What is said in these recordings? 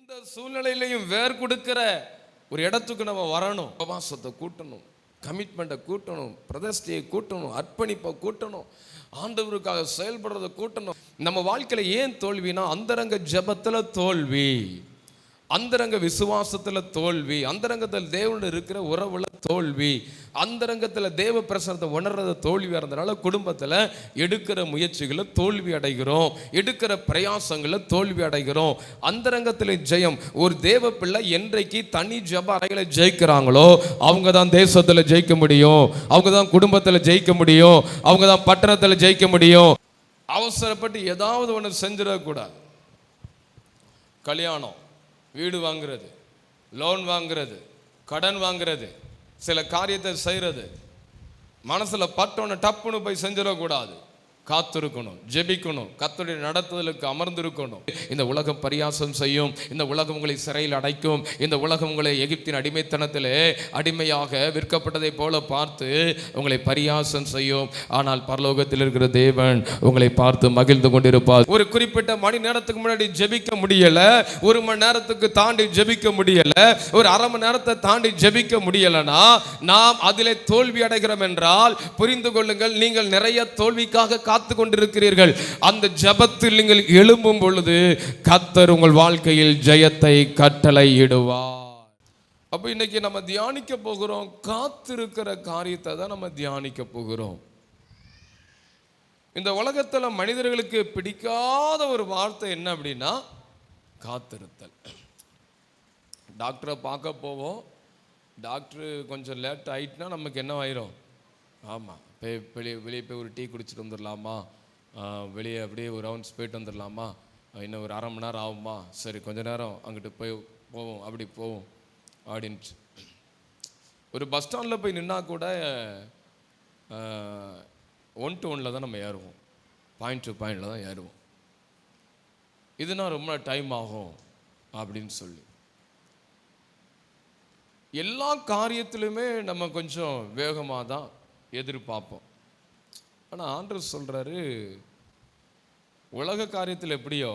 எந்த சூழ்நிலையிலையும் வேர் கொடுக்கிற ஒரு இடத்துக்கு நம்ம வரணும். உபவாசத்தை கூட்டணும், கமிட்மெண்ட்டை கூட்டணும், பிரதிஷ்டையை கூட்டணும், அர்ப்பணிப்பை கூட்டணும், ஆண்டவருக்காக செயல்படுறதை கூட்டணும். நம்ம வாழ்க்கையில் ஏன் தோல்வினா, அந்தரங்க ஜெபத்தில் தோல்வி, அந்தரங்க விசுவாசத்தில் தோல்வி, அந்தரங்கத்தில் தேவனோடு இருக்கிற உறவுல தோல்வி, அந்தரங்கத்தில் தேவ பிரசனத்தை உணர்றது தோல்வியாக இருந்தனால குடும்பத்தில் எடுக்கிற முயற்சிகளை தோல்வி அடைகிறோம், எடுக்கிற பிரயாசங்களில் தோல்வி அடைகிறோம். அந்தரங்கத்தில் ஜெயம். ஒரு தேவ பிள்ளை என்றைக்கு தனி ஜெப அறைகளை ஜெயிக்கிறாங்களோ அவங்க தான் தேசத்தில் ஜெயிக்க முடியும், அவங்க தான் குடும்பத்தில் ஜெயிக்க முடியும், அவங்க தான் பட்டணத்தில் ஜெயிக்க முடியும். அவசரப்பட்டு ஏதாவது ஒன்று செஞ்சிடக்கூடாது. கல்யாணம், வீடு வாங்குறது, லோன் வாங்குறது, கடன் வாங்குறது, சில காரியத்தை செய்கிறது, மனசில் பட்டோன்னு டப்புன்னு போய் செஞ்சிடக்கூடாது. காத்திருக்கணும், ஜெபிக்கணும், கர்த்தருடைய நடத்துதலுக்கு அமர்ந்திருக்கணும். இந்த உலகம் பரியாசம் செய்யும், இந்த உலகம் உங்களை சிறையில் அடைக்கும், இந்த உலகம் உங்களை எகிப்தின் அடிமைத்தனத்திலே அடிமையாக விற்கப்பட்டதை போல பார்த்து உங்களை பரியாசம் செய்யும். ஆனால் பரலோகத்தில் இருக்கிற தேவன் உங்களை பார்த்து மகிழ்ந்து கொண்டிருப்பார். ஒரு குறிப்பிட்ட மணி நேரத்துக்கு முன்னாடி ஜெபிக்க முடியல, ஒரு மணி நேரத்துக்கு தாண்டி ஜெபிக்க முடியல, ஒரு அரை மணி நேரத்தை தாண்டி ஜெபிக்க முடியலனா நாம் அதிலே தோல்வி அடைகிறோம் என்றால் புரிந்து கொள்ளுங்கள், நீங்கள் நிறைய தோல்விக்காக காத்து கொண்டிருக்கிறீர்கள். அந்த ஜெபத்தில் நீங்கள் எழும்பும் பொழுது கர்த்தர் உங்கள் வாழ்க்கையில் ஜெயத்தை கட்டளையிடுவார். அப்ப இன்னைக்கு நம்ம தியானிக்க போகிறோம், காத்திருக்கிற காரியத்தை தான் நம்ம தியானிக்க போகிறோம். இந்த உலகத்துல மனிதர்களுக்கு பிடிக்காத ஒரு வார்த்தை என்ன அப்படின்னா காத்திருத்தல். டாக்டரை பார்க்க போவோம், டாக்டர் கொஞ்சம் லேட் ஆயிட்டுனா நமக்கு என்ன ஆயிரும், ஆமாம் வெளியே போய் ஒரு டீ குடிச்சிட்டு வந்துடலாமா, வெளியே அப்படியே ஒரு ரவுண்ட்ஸ் போயிட்டு வந்துடலாமா, இன்னும் ஒரு அரை மணி நேரம் ஆகுமா, சரி கொஞ்ச நேரம் அங்கிட்டு போவோம், அப்படி போவோம் அப்படின்ட்டு. ஒரு பஸ் ஸ்டாண்டில் போய் நின்னா கூட 1 to 1 தான் நம்ம ஏறுவோம், பாயிண்ட் டு பாயிண்டில் தான் ஏறுவோம். இதுனா ரொம்ப டைம் ஆகும் அப்படின்னு சொல்லி எல்லா காரியத்திலுமே நம்ம கொஞ்சம் வேகமாக தான் எதிர்பார்ப்போம். ஆனால் ஆண்டவர் சொல்கிறாரு, உலக காரியத்தில் எப்படியோ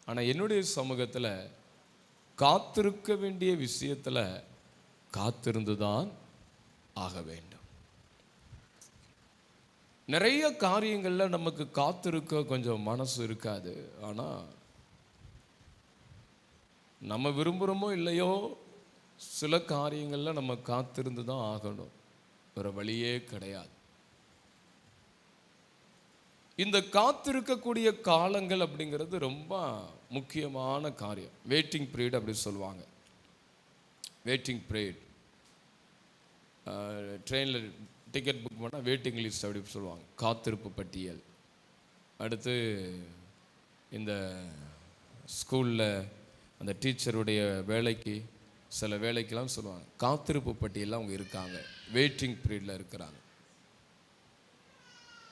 ஆனால் என்னுடைய சமூகத்தில் காத்திருக்க வேண்டிய விஷயத்தில் காத்திருந்து தான் ஆக வேண்டும். நிறைய காரியங்களில் நமக்கு காத்திருக்க கொஞ்சம் மனசு இருக்காது. ஆனால் நம்ம விரும்புகிறோமோ இல்லையோ சில காரியங்களில் நம்ம காத்திருந்து தான் ஆகணும், வேறு வழியே கிடையாது. இந்த காத்திருக்கக்கூடிய காலங்கள் அப்படிங்கிறது ரொம்ப முக்கியமான காரியம். வெயிட்டிங் பீரியட் அப்படி சொல்லுவாங்க. வெயிட்டிங் பீரியட், ட்ரெயினில் டிக்கெட் புக் பண்ணால் வெயிட்டிங் லிஸ்ட் அப்படி சொல்லுவாங்க, காத்திருப்பு பட்டியல். அடுத்து இந்த ஸ்கூலில் அந்த டீச்சருடைய வேலைக்கு சில வேலைக்கெல்லாம் சொல்லுவாங்க காத்திருப்பு பட்டியலில் அவங்க இருக்காங்க, வெயிட்டிங் பீரியடில் இருக்கிறாங்க.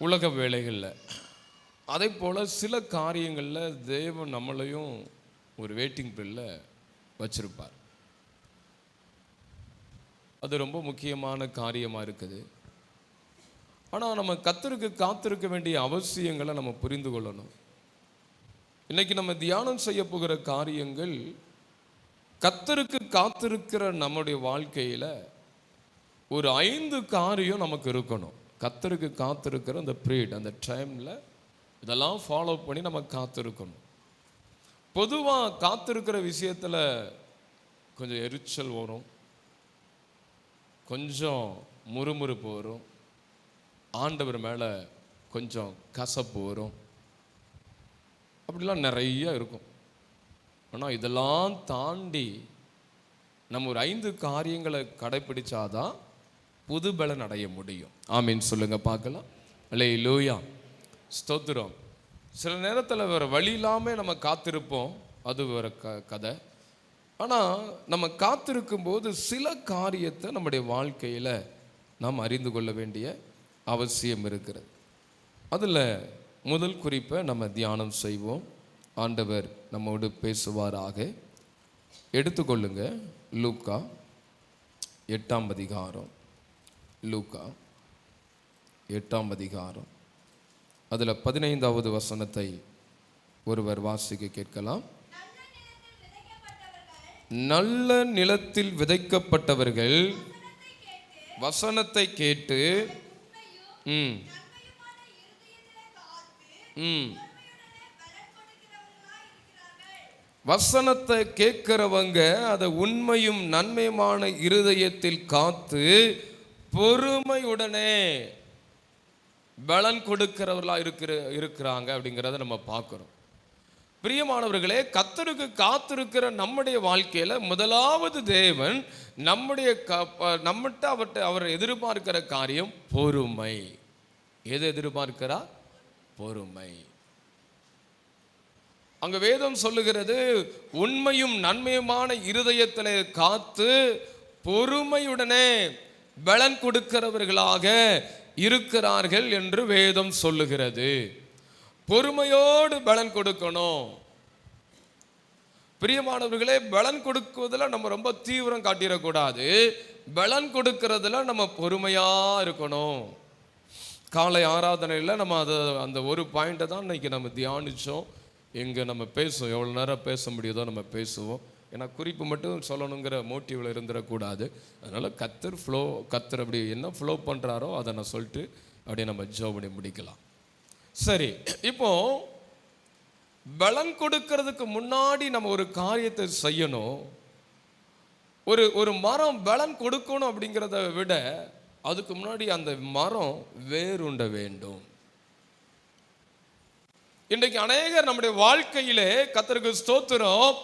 உலக வேலைகளில் அதே போல் சில காரியங்களில் தேவன் நம்மளையும் ஒரு வெயிட்டிங் பீரியடில் வச்சிருப்பார். அது ரொம்ப முக்கியமான காரியமாக இருக்குது. ஆனால் நம்ம கர்த்தருக்கு காத்திருக்க வேண்டிய அவசியங்களை நம்ம புரிந்து கொள்ளணும். இன்னைக்கு நம்ம தியானம் செய்ய போகிற காரியங்கள் கர்த்தருக்கு காத்திருக்கிற நம்முடைய வாழ்க்கையில் ஒரு 5 காரியம் நமக்கு இருக்கணும். கர்த்தருக்கு காத்திருக்கிற அந்த பீரியட், அந்த டைமில் இதெல்லாம் ஃபாலோ பண்ணி நம்ம காத்திருக்கணும். பொதுவாக காத்திருக்கிற விஷயத்தில் கொஞ்சம் எரிச்சல் வரும், கொஞ்சம் முறுமுறுப்பு வரும், ஆண்டவர் மேலே கொஞ்சம் கசப்பு வரும், அப்படிலாம் நிறைய இருக்கும். ஆனால் இதெல்லாம் தாண்டி நம்ம ஒரு 5 காரியங்களை கடைப்பிடிச்சாதான் புது பலன் அடைய முடியும். ஆமீன் சொல்லுங்க பார்க்கலாம். அல்லேலூயா, ஸ்தோத்திரம். சில நேரத்தில் வேறு வழி இல்லாமல் நம்ம காத்திருப்போம், அது வேறு கதை. ஆனால் நம்ம காத்திருக்கும் போது சில காரியத்தை நம்முடைய வாழ்க்கையில் நாம் அறிந்து கொள்ள வேண்டிய அவசியம் இருக்கிறது. அதில் முதல் குறிப்பை நம்ம தியானம் செய்வோம். ஆண்டவர் நம்மோடு பேசுவாராக. எடுத்துக்கொள்ளுங்க, லூக்கா 8ஆம் அதிகாரம். லூக்கா 8ஆம் அதிகாரம், அதில் 15வது வசனத்தை ஒருவர் வாசிக்க கேட்கலாம். நல்ல நிலத்தில் விதைக்கப்பட்டவர்கள் வசனத்தை கேட்டு வசனத்தை கேட்கிறவங்க அதை உண்மையும் நன்மையுமான இருதயத்தில் காத்து பொறுமையுடனே பலன் கொடுக்கிறவர்களா இருக்கிறாங்க அப்படிங்கிறத நம்ம பார்க்கிறோம். பிரியமானவர்களே, கர்த்தருக்கு காத்திருக்கிற நம்முடைய வாழ்க்கையில முதலாவது தேவன் நம்மகிட்ட அவர் எதிர்பார்க்கிற காரியம் பொறுமை. எது எதிர்பார்க்கிறார்? பொறுமை. அங்க வேதம் சொல்லுகிறது, உண்மையும் நன்மையுமான இருதயத்திலே காத்து பொறுமையுடனே பலன் கொடுக்கிறவர்களாக இருக்கிறார்கள் என்று வேதம் சொல்லுகிறது. பொறுமையோடு பலன் கொடுக்கணும். பிரியமானவர்களே, பலன் கொடுக்குவதில் நம்ம ரொம்ப தீவிரம் காட்டிடக்கூடாது. பலன் கொடுக்கறதுல நம்ம பொறுமையா இருக்கணும். காலை ஆராதனையில் நம்ம அந்த ஒரு பாயிண்ட்டை தான் இன்னைக்கு நம்ம தியானிச்சோம். எங்கே நம்ம பேசுவோம், எவ்வளோ நேரம் பேச முடியுதோ நம்ம பேசுவோம். ஏன்னா குறிப்பு மட்டும் சொல்லணுங்கிற மோட்டிவில் இருந்துடக்கூடாது. அதனால் கத்தர் அப்படி என்ன ஃப்ளோ பண்ணுறாரோ அதை நான் சொல்லிட்டு அப்படியே நம்ம ஜோ பண்ணி முடிக்கலாம். சரி, இப்போ பலன் கொடுக்கறதுக்கு முன்னாடி நம்ம ஒரு காரியத்தை செய்யணும். ஒரு மரம் பலன் கொடுக்கணும் அப்படிங்கிறத விட அதுக்கு முன்னாடி அந்த மரம் வேருண்ட வேண்டும். இன்றைக்கு அநேகர் நம்முடைய வாழ்க்கையிலே கர்த்தருக்கு ஸ்தோத்திரம்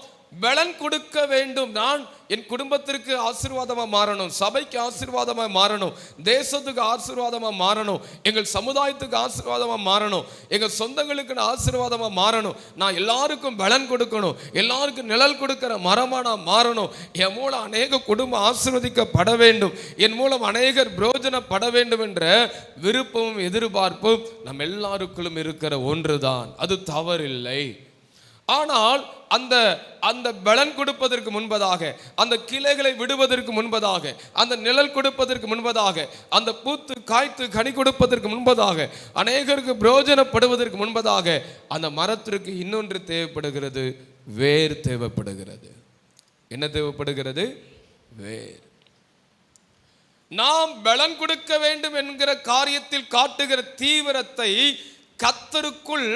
பலன் கொடுக்க வேண்டும். நான் என் குடும்பத்திற்கு ஆசீர்வாதமாக மாறணும், சபைக்கு ஆசீர்வாதமாக மாறணும், தேசத்துக்கு ஆசீர்வாதமாக மாறணும், எங்கள் சமுதாயத்துக்கு ஆசீர்வாதமாக மாறணும், எங்கள் சொந்தங்களுக்கு நான் ஆசீர்வாதமாக மாறணும், நான் எல்லாருக்கும் பலன் கொடுக்கணும், எல்லாருக்கும் நிழல் கொடுக்கிற மரமாக நான் மாறணும், என் மூலம் அநேக குடும்பம் ஆசீர்வதிக்கப்பட வேண்டும், என் மூலம் அநேகர் பிரயோஜனப்பட வேண்டும் என்ற விருப்பமும் எதிர்பார்ப்பும் நம்ம எல்லாருக்குள்ளும் இருக்கிற ஒன்றுதான். அது தவறில்லை. ஆனால் அந்த பலன் கொடுப்பதற்கு முன்பதாக, அந்த கிளைகளை விடுவதற்கு முன்பதாக, அந்த நிழல் கொடுப்பதற்கு முன்பதாக, அந்த பூத்து காய்த்து கனி கொடுப்பதற்கு முன்பதாக, அநேகருக்கு பிரயோஜனப்படுவதற்கு முன்பதாக அந்த மரத்திற்கு இன்னொன்று தேவைப்படுகிறது, வேர் தேவைப்படுகிறது. என்ன தேவைப்படுகிறது? வேர். நாம் பலன் கொடுக்க வேண்டும் என்கிற காரியத்தில் காட்டுகிற தீவிரத்தை கர்த்தருக்குள்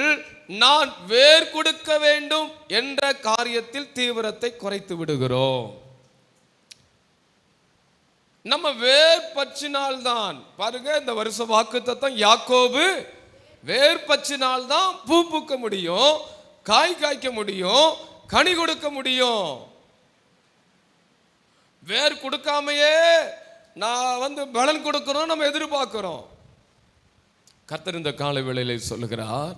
நான் வேர் கொடுக்க வேண்டும் என்ற காரியத்தில் தீவிரத்தை குறைத்து விடுகிறோம். நம்ம வேர் பற்றினால்தான் பாருங்க, இந்த வருஷ வாக்குத்தத்தம் யாக்கோபு வேர் பற்றினால்தான் பூ பூக்க முடியும், காய் காய்க்க முடியும், கனி கொடுக்க முடியும். வேர் கொடுக்காமையே நான் பலன் கொடுக்கணும் நம்ம எதிர்பார்க்கிறோம். கர்த்தர் இந்த காலை வேளையில சொல்லுகிறார்,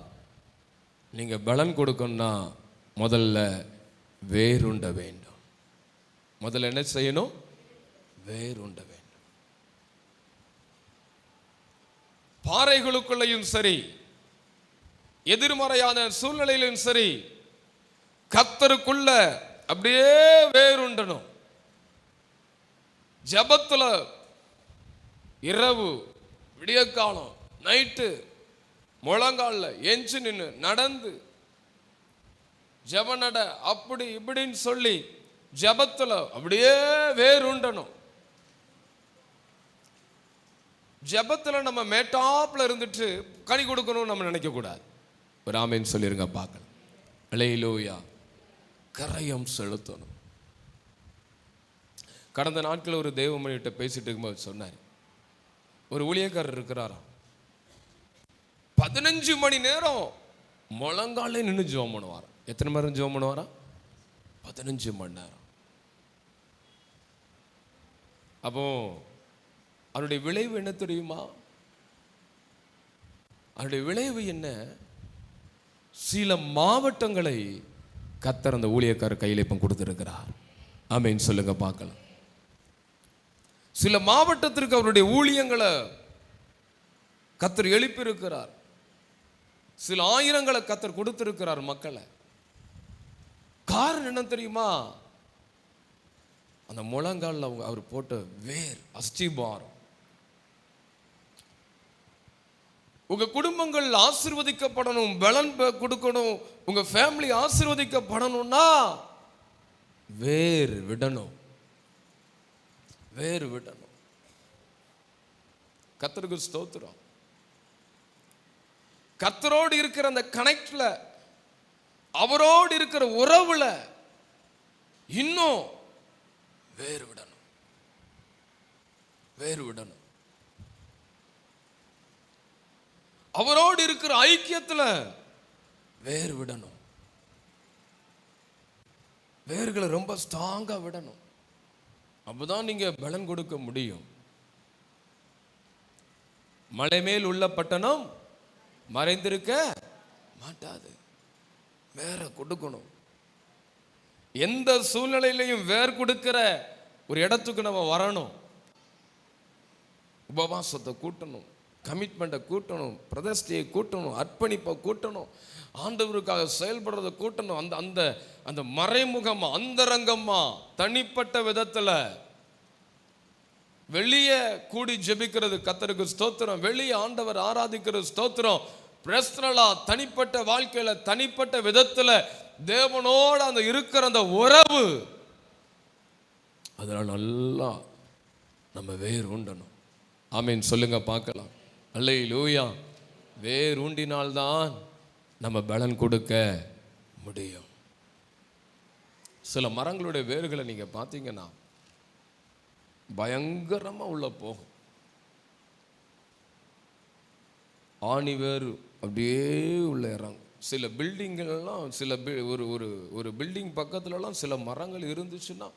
நீங்க பலன் கொடுக்கணும்னா முதல்ல வேருண்ட வேண்டும். முதல்ல என்ன செய்யணும்? வேருண்ட வேண்டும். பாறைகளுக்குள்ளையும் சரி, எதிர்மறையான சூழ்நிலையிலும் சரி, கர்த்தருக்குள்ள அப்படியே வேருண்டணும். ஜபத்துல இரவு விடிய காலம் நைட்டு முழங்கால எஞ்சி நின்று நடந்து ஜப நட அப்படி இப்படின்னு சொல்லி ஜபத்துல அப்படியே வேருண்டணும். ஜபத்துல நம்ம மேட்டாப்ல இருந்துட்டு கனி கொடுக்கணும்னு நம்ம நினைக்க கூடாது. ஒரு ஆமேன்னு சொல்லிருங்க பார்க்கலாம். ஹல்லேலூயா. கரையம் செலுத்தணும். கடந்த நாட்கள் ஒரு தேவமணிகிட்ட பேசிட்டு இருக்கும்போது சொன்னார், ஒரு ஊழியக்காரர் இருக்கிறாராம், 15 மணி நேரம் முழங்காலே நின்று ஜெபம் பண்ணுவாராம். எத்தனை மணி நேரம் ஜெபம் பண்ணுவாராம்? 15 மணி நேரம். அப்போ அவருடைய விளைவு என்ன தெரியுமா? அவருடைய விளைவு என்ன? சில மாவட்டங்களை கர்த்தர் அந்த ஊழியக்காரர் கையில் இப்போ கொடுத்திருக்கிறார். ஆமென் சொல்லுங்க பார்க்கலாம். சில மாவட்டத்திற்கு அவருடைய ஊழியங்களை கர்த்தர் எழுப்பி இருக்கிறார். சில ஆயிரங்களை கர்த்தர் கொடுத்திருக்கிறார் மக்களை. காரணம் என்ன தெரியுமா? அந்த முழங்கால் அவர் போட்ட வேர், அஸ்திபாரம். உங்க குடும்பங்கள் ஆசீர்வதிக்கப்படணும், பலன் கொடுக்கணும், உங்க ஃபேமிலி ஆசீர்வதிக்கப்படணும்னா வேர் விடணும், வேர் விடணும். கர்த்தருக்கு ஸ்தோத்திரம். கர்த்தரோடு இருக்கிற அந்த கனெக்ட்ல, அவரோடு இருக்கிற உறவுல இன்னும் வேர் விடணும், வேர் விடணும். அவரோடு இருக்கிற ஐக்கியத்துல வேர் விடணும். வேர்களை ரொம்ப ஸ்ட்ராங்கா விடணும். அப்பதான் நீங்க பலன் கொடுக்க முடியும். மலை மேல் உள்ள பட்டணம் மறைந்திருக்க மாட்டாது. வேற கொடுக்கணும். எந்த சூழ்நிலையிலையும் வேர் கொடுக்கிற ஒரு இடத்துக்கு நம்ம வரணும். உபவாசத்தை கூட்டணும், கமிட்மெண்ட்டை கூட்டணும், பிரதிஷ்டையை கூட்டணும், அர்ப்பணிப்பை கூட்டணும், ஆண்டவருக்காக செயல்படுறதை கூட்டணும். அந்த அந்த அந்த மறைமுகமா, அந்தரங்கமா, தனிப்பட்ட விதத்துல வெளியே கூடி ஜெபிக்கிறது கர்த்தருக்கு ஸ்தோத்திரம், வெளியே ஆண்டவர் ஆராதிக்கிறது ஸ்தோத்திரம். பிரஸ்னலா தனிப்பட்ட வாழ்க்கையில, தனிப்பட்ட விதத்துல தேவனோடு அந்த இருக்கிற அந்த உறவு, அதனால நல்லா நம்ம வேர் உண்டணும். ஆமீன் சொல்லுங்க பார்க்கலாம். அல்லேலூயா. வேர் ஊண்டினால்தான் நம்ம பலன் கொடுக்க முடியும். சில மரங்களுடைய வேர்களை நீங்க பார்த்தீங்கன்னா பயங்கரமா உள்ள போகும். ஆணி வேர் அப்படியே உள்ள இறங்கும். சில பில்டிங்கெல்லாம், சில ஒரு பில்டிங் பக்கத்துலலாம் சில மரங்கள் இருந்துச்சுன்னா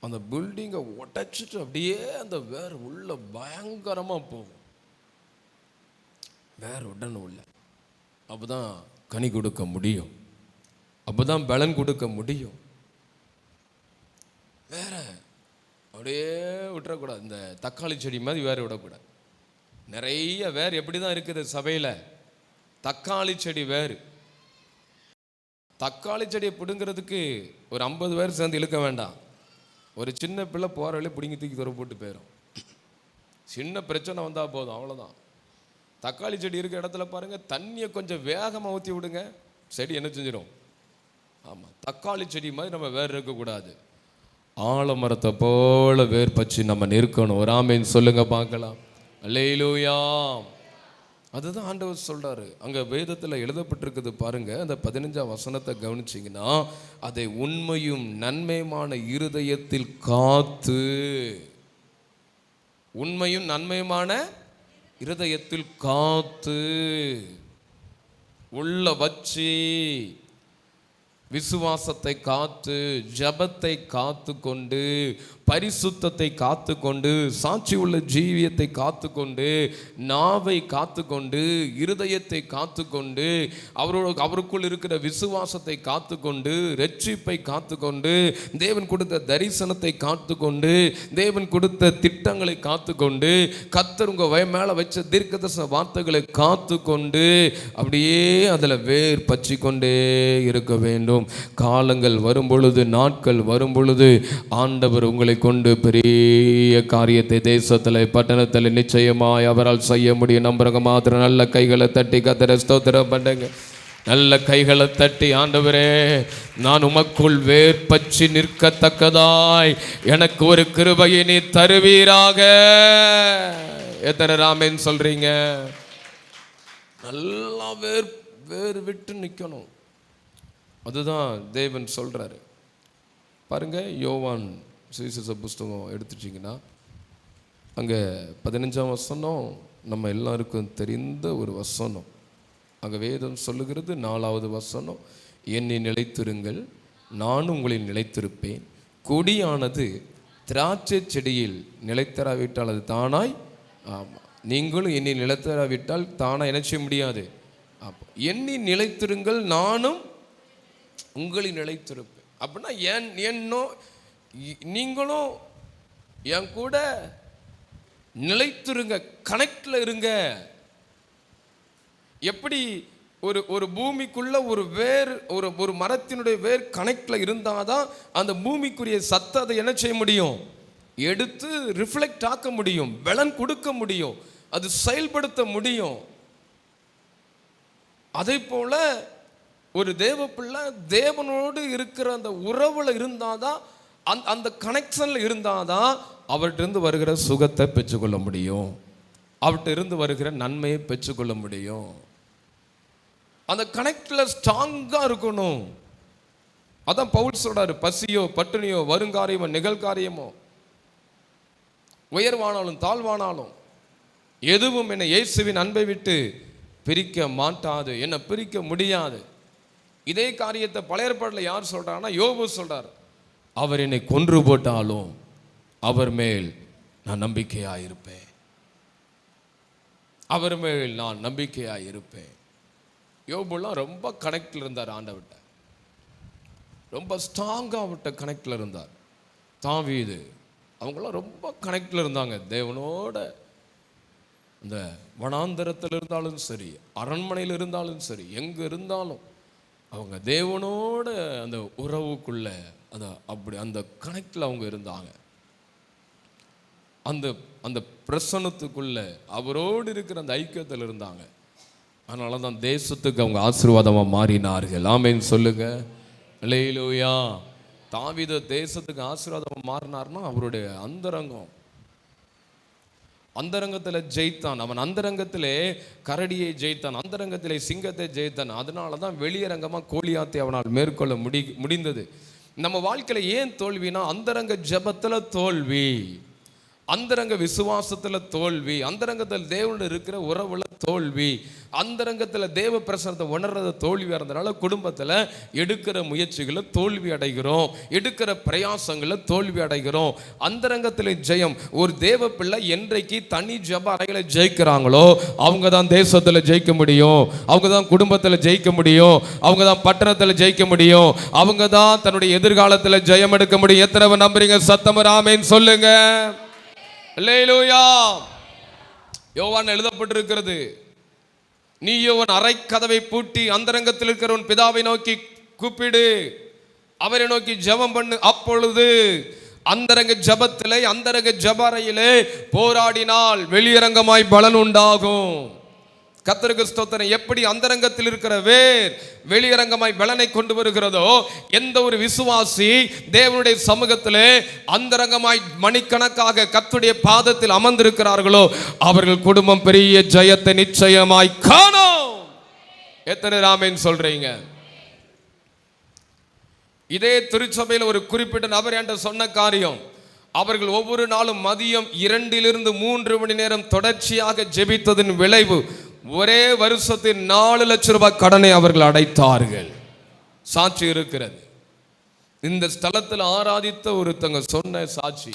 அந்த பில்டிங்கை உடைச்சிட்டு அப்படியே அந்த வேர் உள்ள பயங்கரமா போகும். வேர் உடனும் உள்ள, அப்போதான் கனி கொடுக்க முடியும், அப்போதான் பலன் கொடுக்க முடியும். வேற அப்படியே விட்டுறக்கூடாது. இந்த தக்காளி செடி மாதிரி வேற விடக்கூடாது. நிறைய வேர் எப்படி தான் இருக்குது சபையில். தக்காளி செடி வேறு. தக்காளி செடியை பிடுங்கிறதுக்கு ஒரு 50 பேர் சேர்ந்து இழுக்க வேண்டாம். ஒரு சின்ன பிள்ளை போகிற வழியை பிடிங்கி தூக்கி துறை போட்டு போயிடும். சின்ன பிரச்சனை வந்தால் போதும், அவ்வளோதான். தக்காளி செடி இருக்கிற இடத்துல பாருங்கள், தண்ணியை கொஞ்சம் வேகமாக ஊற்றி விடுங்க, செடி என்ன செஞ்சிடும். ஆமாம், தக்காளி செடி மாதிரி நம்ம வேர் இருக்கக்கூடாது. ஆலமரத்தை போல வேர் பற்றி நம்ம நிற்கணும். ஒரு ஆமீன் சொல்லுங்க பார்க்கலாம். அல்லேலூயா. அதுதான் ஆண்டவர் சொல்றாரு. அங்க வேதத்தில் எழுதப்பட்டிருக்குது பாருங்க. அந்த 15ஆம் வசனத்தை கவனிச்சிங்கன்னா, அதை உண்மையும் நன்மையுமான இருதயத்தில் காத்து, உண்மையும் நன்மையுமான இருதயத்தில் காத்து, உள்ள வச்சு, விசுவாசத்தை காத்து, ஜபத்தை காத்து கொண்டு, பரிசுத்தத்தை காத்து கொண்டு, சாட்சி உள்ள ஜீவியத்தை காத்து கொண்டு, நாவை காத்து கொண்டு, இருதயத்தை காத்து கொண்டு, அவருக்குள் இருக்கிற விசுவாசத்தை காத்து கொண்டு, ரட்சிப்பை காத்து கொண்டு, தேவன் கொடுத்த தரிசனத்தை காத்து கொண்டு, தேவன் கொடுத்த திட்டங்களை காத்து கொண்டு, கர்த்தர் உங்க மேல வச்ச தீர்க்கதரிசன வார்த்தைகளை காத்து கொண்டு, அப்படியே அதில் வேர் பற்றி கொண்டே இருக்க வேண்டும். காலங்கள் வரும் பொழுது, நாட்கள் வரும் பொழுது, ஆண்டவர் உங்களை கொண்டு பெரிய காரியத்தை தேசத்தில், பட்டணத்தில் நிச்சயமாய் அவரால் செய்ய முடியும். நம்புறங்க மாத்திரம் நல்ல கைகளை தட்டி கர்த்தரை ஸ்தோத்திரம் பண்ணுங்க. நல்ல கைகளை தட்டி, ஆண்டவரே நான் உமக்குள் வேர் பற்றி நிற்கத்தக்கதாய் எனக்கு ஒரு கிருபையை நீ தருவீராக. எத்தனை ராமேன்னு சொல்றீங்க? நல்லா வேர் விட்டு நிற்கணும். அதுதான் தேவன் சொல்றாரு பாருங்க. யோவான் சுவிசேஷ புஸ்தகம் எடுத்துட்டீங்கன்னா அங்கே 15ஆம் வசனம் நம்ம எல்லாருக்கும் தெரிந்த ஒரு வசனம். அங்கே வேதம் சொல்லுகிறது 4வது வசனம், என்னை நிலைத்திருங்கள், நானும் உங்களில் நிலைத்திருப்பேன். கொடியானது திராட்சை செடியில் நிலைத்தராவிட்டால் அது தானாய், ஆமாம், நீங்களும் என்னை நிலைத்தராவிட்டால் தானாக என்ன செய்ய முடியாது. அப்போ என்னை நிலைத்திருங்கள், நானும் உங்களில் நிலைத்திருப்பேன். அப்படின்னா என்னோ நீங்களும் என் கூட நிலைத்திருங்க, கனெக்ட்ல இருங்க. எப்படி ஒரு பூமிக்குள்ள ஒரு வேர், ஒரு மரத்தினுடைய வேர் கனெக்ட்ல இருந்தாதான் அந்த பூமிக்குரிய சத்தத்தை என்ன செய்ய முடியும், எடுத்து ரிஃப்ளெக்ட் ஆக்க முடியும், பலன் கொடுக்க முடியும், அது செயல்படுத்த முடியும். அதே போல ஒரு தேவ பிள்ளை தேவனோடு இருக்கிற அந்த உறவுல இருந்தாதான், அந்த கனெக்ஷன்ல இருந்தாதான் அவர்கிட்ட இருந்து வருகிற சுகத்தை பெற்றுக்கொள்ள முடியும், அவர்கிட்ட இருந்து வருகிற நன்மையை பெற்றுக்கொள்ள முடியும். அந்த கனெக்ட்ல ஸ்ட்ராங்கா இருக்கணும். அதான் பவுல் சொல்றாரு, பசியோ பட்டினியோ வருங்காரியமோ நிகழ்காரியமோ உயர்வானாலும் தாழ்வானாலும் எதுவும் என்னை இயேசுவின் அன்பை விட்டு பிரிக்க மாட்டாது, என்னை பிரிக்க முடியாது. இதே காரியத்தை பழைய ஏற்பாட்டில் யார் சொல்றாங்கன்னா யோபு சொல்றார், அவர் என்னை கொன்று போட்டாலும் அவர் மேல் நான் நம்பிக்கையாயிருப்பேன், அவர் மேல் நான் நம்பிக்கையாயிருப்பேன். யோபுலாம் ரொம்ப கனெக்ட்ல இருந்தார், ஆண்டவர்கிட்ட ரொம்ப ஸ்ட்ராங்கா அவர்கிட்ட கனெக்ட்ல இருந்தார். தாவீது அவங்களாம் ரொம்ப கனெக்ட்ல இருந்தாங்க தேவனோட. இந்த வனாந்தரத்தில் இருந்தாலும் சரி, அரண்மனையில் இருந்தாலும் சரி, எங்க இருந்தாலும் அவங்க தேவனோட அந்த உறவுக்குள்ள அப்படி அந்த கனெக்ட்ல அவங்க இருந்தாங்க. அந்த அந்த பிரசன்னத்துக்குள்ள அவரோடு இருக்கிற அந்த ஐக்கியத்தில் இருந்தாங்க. அதனால தான் தேசத்துக்கு அவங்க ஆசீர்வாதமா மாறினார்கள். ஆமென் சொல்லுங்க. அல்லேலூயா. தாவீது தேசத்துக்கு ஆசீர்வாதமா மாறினார்னா அவருடைய அந்தரங்கத்தில் ஜெயித்தான். அவன் அந்தரங்கத்திலே கரடியை ஜெயித்தான், அந்தரங்கத்திலே சிங்கத்தை ஜெயித்தான். அதனால தான் வெளியரங்கமாக கோலியாத்தை அவனால் மேற்கொள்ள முடிந்தது. நம்ம வாழ்க்கையில் ஏன் தோல்வினா, அந்தரங்க ஜெபத்தில் தோல்வி, அந்தரங்க விசுவாசத்தில் தோல்வி, அந்தரங்கத்தில் தேவனோடு இருக்கிற உறவுல தோல்வி, அந்தரங்கத்தில் தேவ பிரசனத்தை உணர்றத தோல்வியாக இருந்தனால குடும்பத்தில் எடுக்கிற முயற்சிகளை தோல்வி அடைகிறோம், எடுக்கிற பிரயாசங்களில் தோல்வி அடைகிறோம். அந்தரங்கத்தில் ஜெயம். ஒரு தேவ பிள்ளை என்றைக்கு தனி ஜப அறைகளை ஜெயிக்கிறாங்களோ அவங்க தான் தேசத்தில் ஜெயிக்க முடியும், அவங்க தான் குடும்பத்தில் ஜெயிக்க முடியும், அவங்க தான் பட்டணத்தில் ஜெயிக்க முடியும், அவங்க தான் தன்னுடைய எதிர்காலத்தில் ஜெயம் எடுக்க முடியும். எத்தனை நம்புறீங்க? சத்தம் ஆமென் சொல்லுங்க. அல்லேலூயா. யோவான் எழுதப்பட்டிருக்கிறது, நீயோ உன் அறை கதவை பூட்டி அந்தரங்கத்தில் இருக்கிற உன் பிதாவை நோக்கி கூப்பிடு, அவரை நோக்கி ஜெபம் பண்ணு, அப்பொழுது அந்தரங்க ஜெபத்திலே அந்தரங்க ஜெபறையிலே போராடினால் வெளியரங்கமாய் பலன் உண்டாகும். கர்த்தருக்கு ஸ்தோத்திரம். எப்படி அந்தரங்கத்தில் இருக்கிற வேர் வெளியரங்கமாய் பலனை கொண்டு வருகிறதோ, எந்த ஒரு விசுவாசி தேவனுடைய சமூகத்திலே அந்தரங்கமாய் மணிக்கணக்காக கர்த்தருடைய பாதத்தில் அமர்ந்திருக்கிறார்களோ அவர்கள் குடும்பம் பெரிய ஜெயத்தை நிச்சயமாய் காணும். எத்தனை ஆமென் சொல்றீங்க? இதே திருச்சபையில் ஒரு குறிப்பிட்ட நபர் என்ற சொன்ன காரியம், அவர்கள் ஒவ்வொரு நாளும் மதியம் 2 to 3 மணி நேரம் தொடர்ச்சியாக ஜெபித்ததின் விளைவு ஒரே வருஷத்தில் 4 லட்சம் ரூபாய் கடனை அவர்கள் அடைத்தார்கள். சாட்சி இருக்கிறது. இந்த ஸ்தலத்தில் ஆராதித்த ஒருத்தங்க சொன்ன சாட்சி,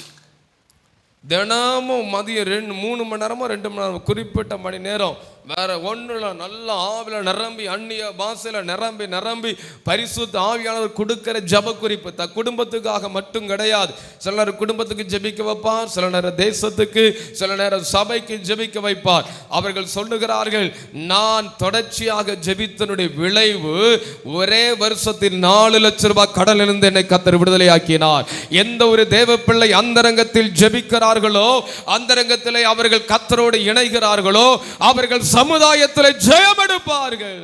தினமும் மதியம் 3 மணி நேரமோ 2 மணி நேரம் குறிப்பிட்ட மணி நேரம் வேற ஒன்றுல நல்ல ஆவில நிரம்பி அந்நிய பாஷையில நிரம்பி பரிசுத்த ஆவியானவர் கொடுக்கிற ஜப குறிப்பு தன் குடும்பத்துக்காக மட்டும் கிடையாது. சில நேரம் குடும்பத்துக்கு ஜெபிக்க வைப்பார், சில நேரம் தேசத்துக்கு, சில நேரம் சபைக்கு ஜெபிக்க வைப்பார். அவர்கள் சொல்லுகிறார்கள், நான் தொடர்ச்சியாக ஜெபித்தனுடைய விளைவு ஒரே வருஷத்தில் 4 லட்சம் ரூபாய் கடனிலிருந்து என்னை கர்த்தர் விடுதலை ஆக்கினார். எந்த ஒரு தேவ பிள்ளை அந்தரங்கத்தில் ஜெபிக்கிறார்களோ, அந்தரங்கத்திலே அவர்கள் கர்த்தரோடு இணைகிறார்களோ, அவர்கள் சமுதாயத்தில் ஜெயம் எடுப்பார்கள்.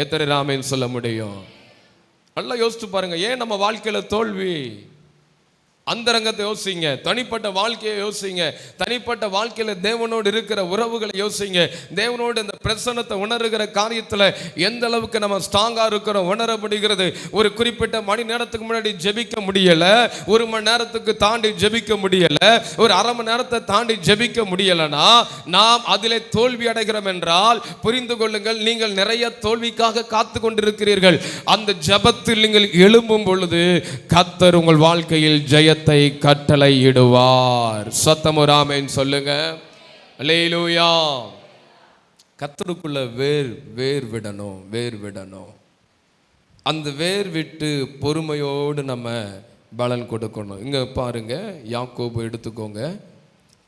எத்தனை ஆமென் சொல்ல முடியும்? நல்லா யோசிச்சு பாருங்க. ஏன் நம்ம வாழ்க்கையில தோல்வி? அந்தரங்கத்தை யோசிங்க, தனிப்பட்ட வாழ்க்கையை யோசிங்க, தனிப்பட்ட வாழ்க்கையில தேவனோடு இருக்கிற உறவுகளை யோசிங்க, தேவனோடு இந்த பிரசன்னத்தை உணர்கிற காரியத்தில் எந்த அளவுக்கு நம்ம ஸ்ட்ராங்கா இருக்கிறோம் உணர முடிகிறது. ஒரு குறிப்பிட்ட மணி நேரத்துக்கு முன்னாடி ஜெபிக்க முடியல, 1 மணி நேரத்துக்கு தாண்டி ஜெபிக்க முடியல, ஒரு அரை மணி நேரத்தை தாண்டி ஜெபிக்க முடியலனா நாம் அதிலே தோல்வி அடைகிறோம் என்றால் புரிந்து கொள்ளுங்கள், நீங்கள் நிறைய தோல்விக்காக காத்து கொண்டிருக்கிறீர்கள். அந்த ஜெபத்தில் நீங்கள் எழும்பும் பொழுது கர்த்தர் உங்கள் வாழ்க்கையில் ஜெய கட்டளை இடுவார். சத்தம் ஆமென் சொல்லுங்க. அல்லேலூயா. கர்த்தருக்குள்ள வேர் விடணும். அந்த வேர் விட்டு பொறுமையோடு நம்ம பலன் கொடுக்கணும். இங்க பாருங்க, யாக்கோபு எடுத்துக்கோங்க.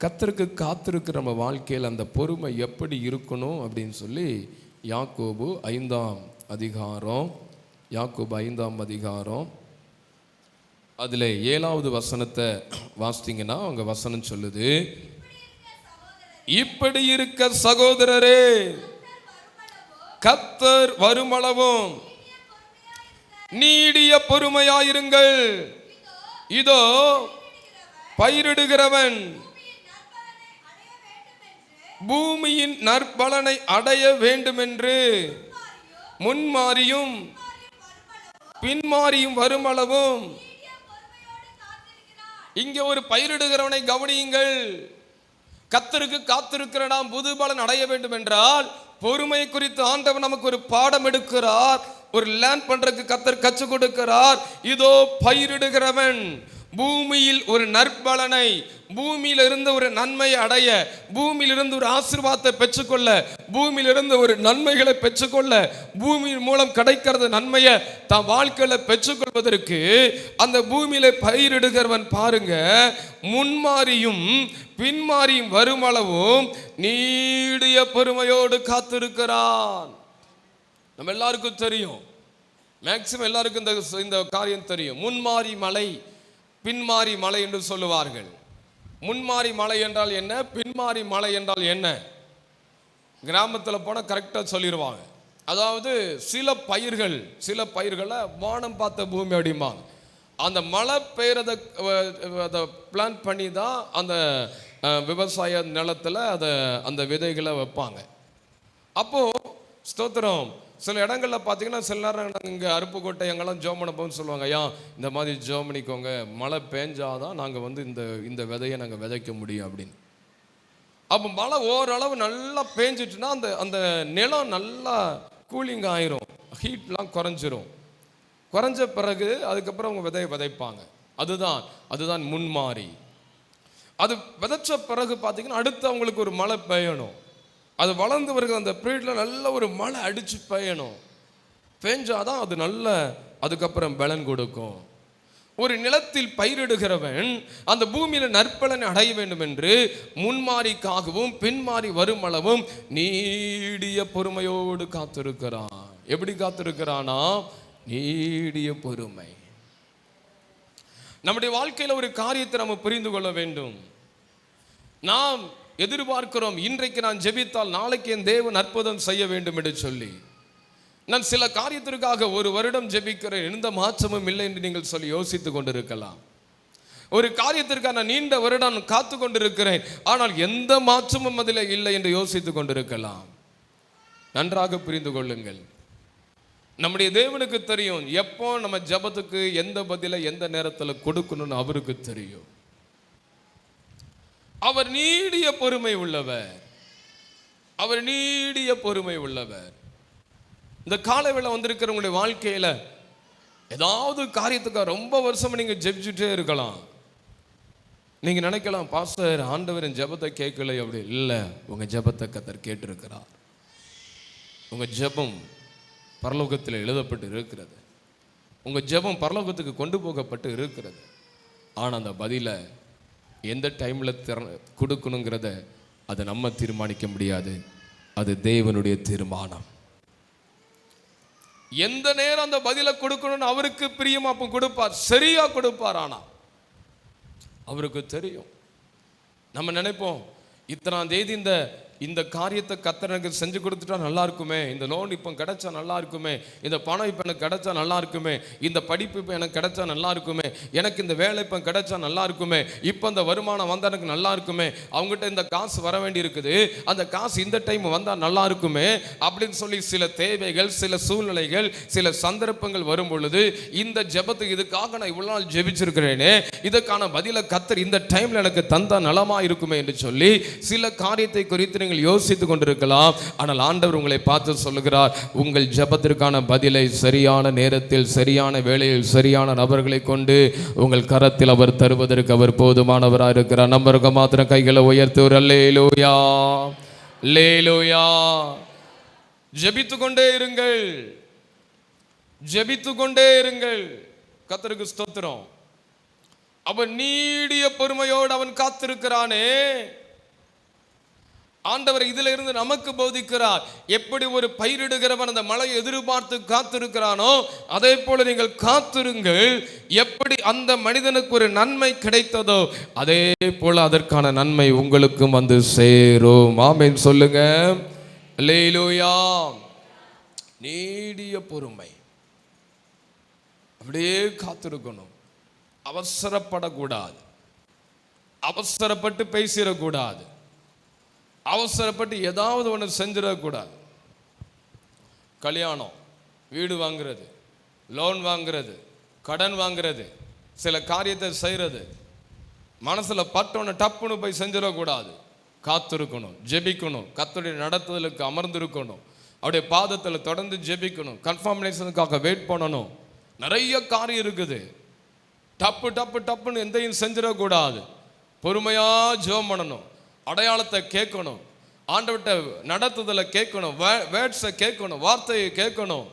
கர்த்தருக்கு காத்திருக்கிற நம்ம வாழ்க்கையில் அந்த பொறுமை எப்படி இருக்கணும் அப்படின்னு சொல்லி யாக்கோபு 5ஆம் அதிகாரம் அதில் 7வது வசனத்தை வாசித்தீங்கன்னா அவங்க வசனம் சொல்லுது, இப்படி இருக்க சகோதரரே, கர்த்தர் வருமளவும் நீடிய பொறுமையாயிருங்கள். இதோ பயிரிடுகிறவன் பூமியின் நற்பலனை அடைய வேண்டுமென்று முன்மாறியும் பின்மாறியும் வருமளவும். இங்கே ஒரு பயிரிடுகிறவனை கவனியுங்கள். கர்த்தருக்கு காத்திருக்கிற புது பலன் அடைய வேண்டும் என்றால் பொறுமை குறித்து ஆண்டவர் நமக்கு ஒரு பாடம் எடுக்கிறார். ஒரு லேர்ன் பண்றதுக்கு கர்த்தர் கற்றுக் கொடுக்கிறார். இதோ பயிரிடுகிறவன் பூமியில் ஒரு நற்பலனை, பூமியில இருந்து ஒரு நன்மையை அடைய, பூமியில இருந்து ஒரு ஆசீர்வாதத்தை பெற்றுக்கொள்ள, பூமியில இருந்து ஒரு நன்மைகளை பெற்றுக்கொள்ள, பூமியின் மூலம் கிடைக்கிறது நன்மையை தன் வாழ்க்கையில பெற்றுக்கொள்வதற்கு அந்த பூமியில பயிரிடுகிறவன் பாருங்க, முன்மாறியும் பின்மாறியும் வருமளவும் நீடிய பொறுமையோடு காத்திருக்கிறான். நம்ம எல்லாருக்கும் தெரியும், மேக்சிமம் எல்லாருக்கும் இந்த காரியம் தெரியும். முன்மாறி மலை பின்மாறி மலை என்று சொல்லுவார்கள். முன்மாறி மலை என்றால் என்ன, பின்மாறி மலை என்றால் என்ன? கிராமத்தில் போனால் கரெக்டாக சொல்லிடுவாங்க. அதாவது சில பயிர்களை வானம் பார்த்த பூமி அப்படிம்பாங்க. அந்த மழை பெய்யறதை அதை பிளான் பண்ணி தான் அந்த விவசாய நிலத்தில் அந்த விதைகளை வைப்பாங்க. அப்போது ஸ்தோத்திரம், சில இடங்களில் பார்த்தீங்கன்னா சில நேரம் நாங்கள் இங்கே அருப்புக்கோட்டை எங்கெல்லாம் ஜோமனை போன்னு சொல்லுவாங்க, ஐயா இந்த மாதிரி ஜோமனிக்கோங்க, மழை பெஞ்சாதான் நாங்கள் இந்த விதையை நாங்கள் விதைக்க முடியும் அப்படின்னு. அப்போ மழை ஓரளவு நல்லா பேஞ்சிட்டுனா அந்த நிலம் நல்லா கூலிங் ஆயிரும், ஹீட்லாம் குறைஞ்சிரும். குறைஞ்ச பிறகு அதுக்கப்புறம் அவங்க விதையை விதைப்பாங்க. அதுதான் முன்மாறி. அது விதைச்ச பிறகு பார்த்தீங்கன்னா அடுத்து அவங்களுக்கு ஒரு மழை பெய்யணும். அது வளர்ந்து வருகிற அந்த பீரியடில் நல்ல ஒரு மழை அடித்து பெய்யணும். பெஞ்சாதான் அது நல்ல அதுக்கப்புறம் பலன் கொடுக்கும். ஒரு நிலத்தில் பயிரிடுகிறவன் அந்த பூமியில நற்பலனை அடைய வேண்டும் என்று முன்மாறிக்காகவும் பின்மாறி வருமளவும் நீடிய பொறுமையோடு காத்திருக்கிறான். எப்படி காத்திருக்கிறானா? நீடிய பொறுமை. நம்முடைய வாழ்க்கையில் ஒரு காரியத்தை நம்ம புரிந்து கொள்ள வேண்டும். நாம் எதிர்பார்க்கிறோம், இன்றைக்கு நான் ஜெபித்தால் நாளைக்கு என் தேவன் அற்புதம் செய்ய வேண்டும் என்று சொல்லி. நான் சில காரியத்திற்காக ஒரு வருடம் ஜெபிக்கிறேன், எந்த மாற்றமும் இல்லை என்று நீங்கள் சொல்லி யோசித்துக் கொண்டிருக்கலாம். ஒரு காரியத்திற்காக நான் நீண்ட வருடம் காத்து கொண்டிருக்கிறேன், ஆனால் எந்த மாற்றமும் அதில் இல்லை என்று யோசித்துக் கொண்டிருக்கலாம். நன்றாக புரிந்து கொள்ளுங்கள், நம்முடைய தேவனுக்கு தெரியும் எப்போ நம்ம ஜெபத்துக்கு எந்த பதிலை எந்த நேரத்தில் கொடுக்கணும்னு அவருக்கு தெரியும். அவர் நீடிய பொறுமை உள்ளவர். அவர் நீடிய பொறுமை உள்ளவர். இந்த காலவேளை வந்திருக்கிறவங்களுடைய வாழ்க்கையில ஏதாவது காரியத்துக்கு ரொம்ப வருஷம் நீங்க ஜெபிச்சுட்டே இருக்கலாம். நீங்க நினைக்கலாம், பாஸ்டர் ஆண்டவரின் ஜெபத்தை கேட்கல. அப்படி இல்லை, உங்க ஜெபத்தை கர்த்தர் கேட்டிருக்கிறார். உங்க ஜெபம் பரலோகத்தில் எழுதப்பட்டு இருக்கிறது. உங்க ஜெபம் பரலோகத்துக்கு கொண்டு போகப்பட்டு இருக்கிறது. ஆனால் அந்த பதிலை எந்த டைமில் கொடுக்கணுங்கிறத அதை நம்ம தீர்மானிக்க முடியாது. அது தேவனுடைய தீர்மானம். எந்த நேரம் அந்த பதிலை கொடுக்கணும்னு அவருக்கு பிரியமா அப்போ கொடுப்பார், சரியா கொடுப்பார். ஆனால் அவருக்கு தெரியும். நம்ம நினைப்போம், இத்தனாம் தேதி இந்த காரியத்தை கர்த்தர் எனக்கு செஞ்சு கொடுத்துட்டா நல்லா இருக்குமே, இந்த லோன் இப்போ கிடைச்சா நல்லா இருக்குமே, இந்த பணம் இப்போ எனக்கு கிடைச்சா நல்லா இருக்குமே, இந்த படிப்பு இப்போ எனக்கு கிடைச்சா நல்லா இருக்குமே, எனக்கு இந்த வேலை இப்போ கிடைச்சா நல்லா இருக்குமே, இப்போ இந்த வருமானம் வந்தால் எனக்கு நல்லா இருக்குமே, அவங்ககிட்ட இந்த காசு வர வேண்டி இருக்குது, அந்த காசு இந்த டைம் வந்தால் நல்லா இருக்குமே அப்படின்னு சொல்லி சில தேவைகள், சில சூழ்நிலைகள், சில சந்தர்ப்பங்கள் வரும் பொழுது இந்த ஜெபத்துக்கு இதுக்காக நான் இவ்வளவு நாள் ஜெபிச்சிருக்கிறேனே, இதுக்கான பதிலை கர்த்தர் இந்த டைம்ல எனக்கு தந்தா நலமா இருக்குமே என்று சொல்லி சில காரியத்தை குறித்து நீங்கள் யோசித்துக் கொண்டிருக்கலாம். ஆனால் ஆண்டவர் உங்களை பார்த்து சொல்லுகிறார், உங்கள் ஜெபத்திற்கான பதிலை சரியான நேரத்தில், சரியான வேளையில், சரியான நபர்களை கொண்டு உங்கள் கரத்தில் அவர் தருவதற்கு அவர் போதுமானவராக இருக்கிறார். நம்பருக்கு மாத்திரம் கைகளை உயர்த்துவர். அல்லேலூயா, அல்லேலூயா. ஜெபித்துக் கொண்டே இருங்கள், ஜெபித்துக் கொண்டே இருங்கள். கர்த்தருக்கு ஸ்தோத்திரம். அவன் நீடிய பொறுமையோடு அவன் காத்திருக்கிறானே. ஆண்டவர் இதில் இருந்து நமக்கு போதிக்கிறார். எப்படி ஒரு பயிரிடுகிறவன் அந்த மழையை எதிர்பார்த்து காத்திருக்கிறானோ அதே போல நீங்கள் காத்திருங்கள். எப்படி அந்த மனிதனுக்கு ஒரு நன்மை கிடைத்ததோ அதே போல அதற்கான நன்மை உங்களுக்கும் வந்து சேரும். ஆமென் சொல்லுங்க. அல்லேலூயா. நீடிய பொறுமை. அப்படியே காத்திருக்கணும். அவசரப்படக்கூடாது, அவசரப்பட்டு பேசிடக்கூடாது, அவசரப்பட்டு ஏதாவது ஒன்று செஞ்சிடக்கூடாது. கல்யாணம், வீடு வாங்குறது, லோன் வாங்குறது, கடன் வாங்குறது, சில காரியத்தை செய்கிறது, மனசில் பட்டோன்னு டப்புன்னு போய் செஞ்சிடக்கூடாது. காத்திருக்கணும், ஜெபிக்கணும், கர்த்தருடைய நடத்துதலுக்கு அமர்ந்திருக்கணும், அவருடைய பாதத்தில் தொடர்ந்து ஜெபிக்கணும், கன்ஃபர்மேஷனுக்காக வெயிட் பண்ணணும். நிறைய காரியம் இருக்குது. டப்பு டப்பு டப்புன்னு எந்தையும் செஞ்சிடக்கூடாது. பொறுமையாக ஜெபம் பண்ணணும், அடையாளத்தை கேட்கணும், ஆண்டவர்கிட்ட நடத்துதலை கேட்கணும், வேர்ட்ஸை கேட்கணும், வார்த்தையை கேட்கணும்.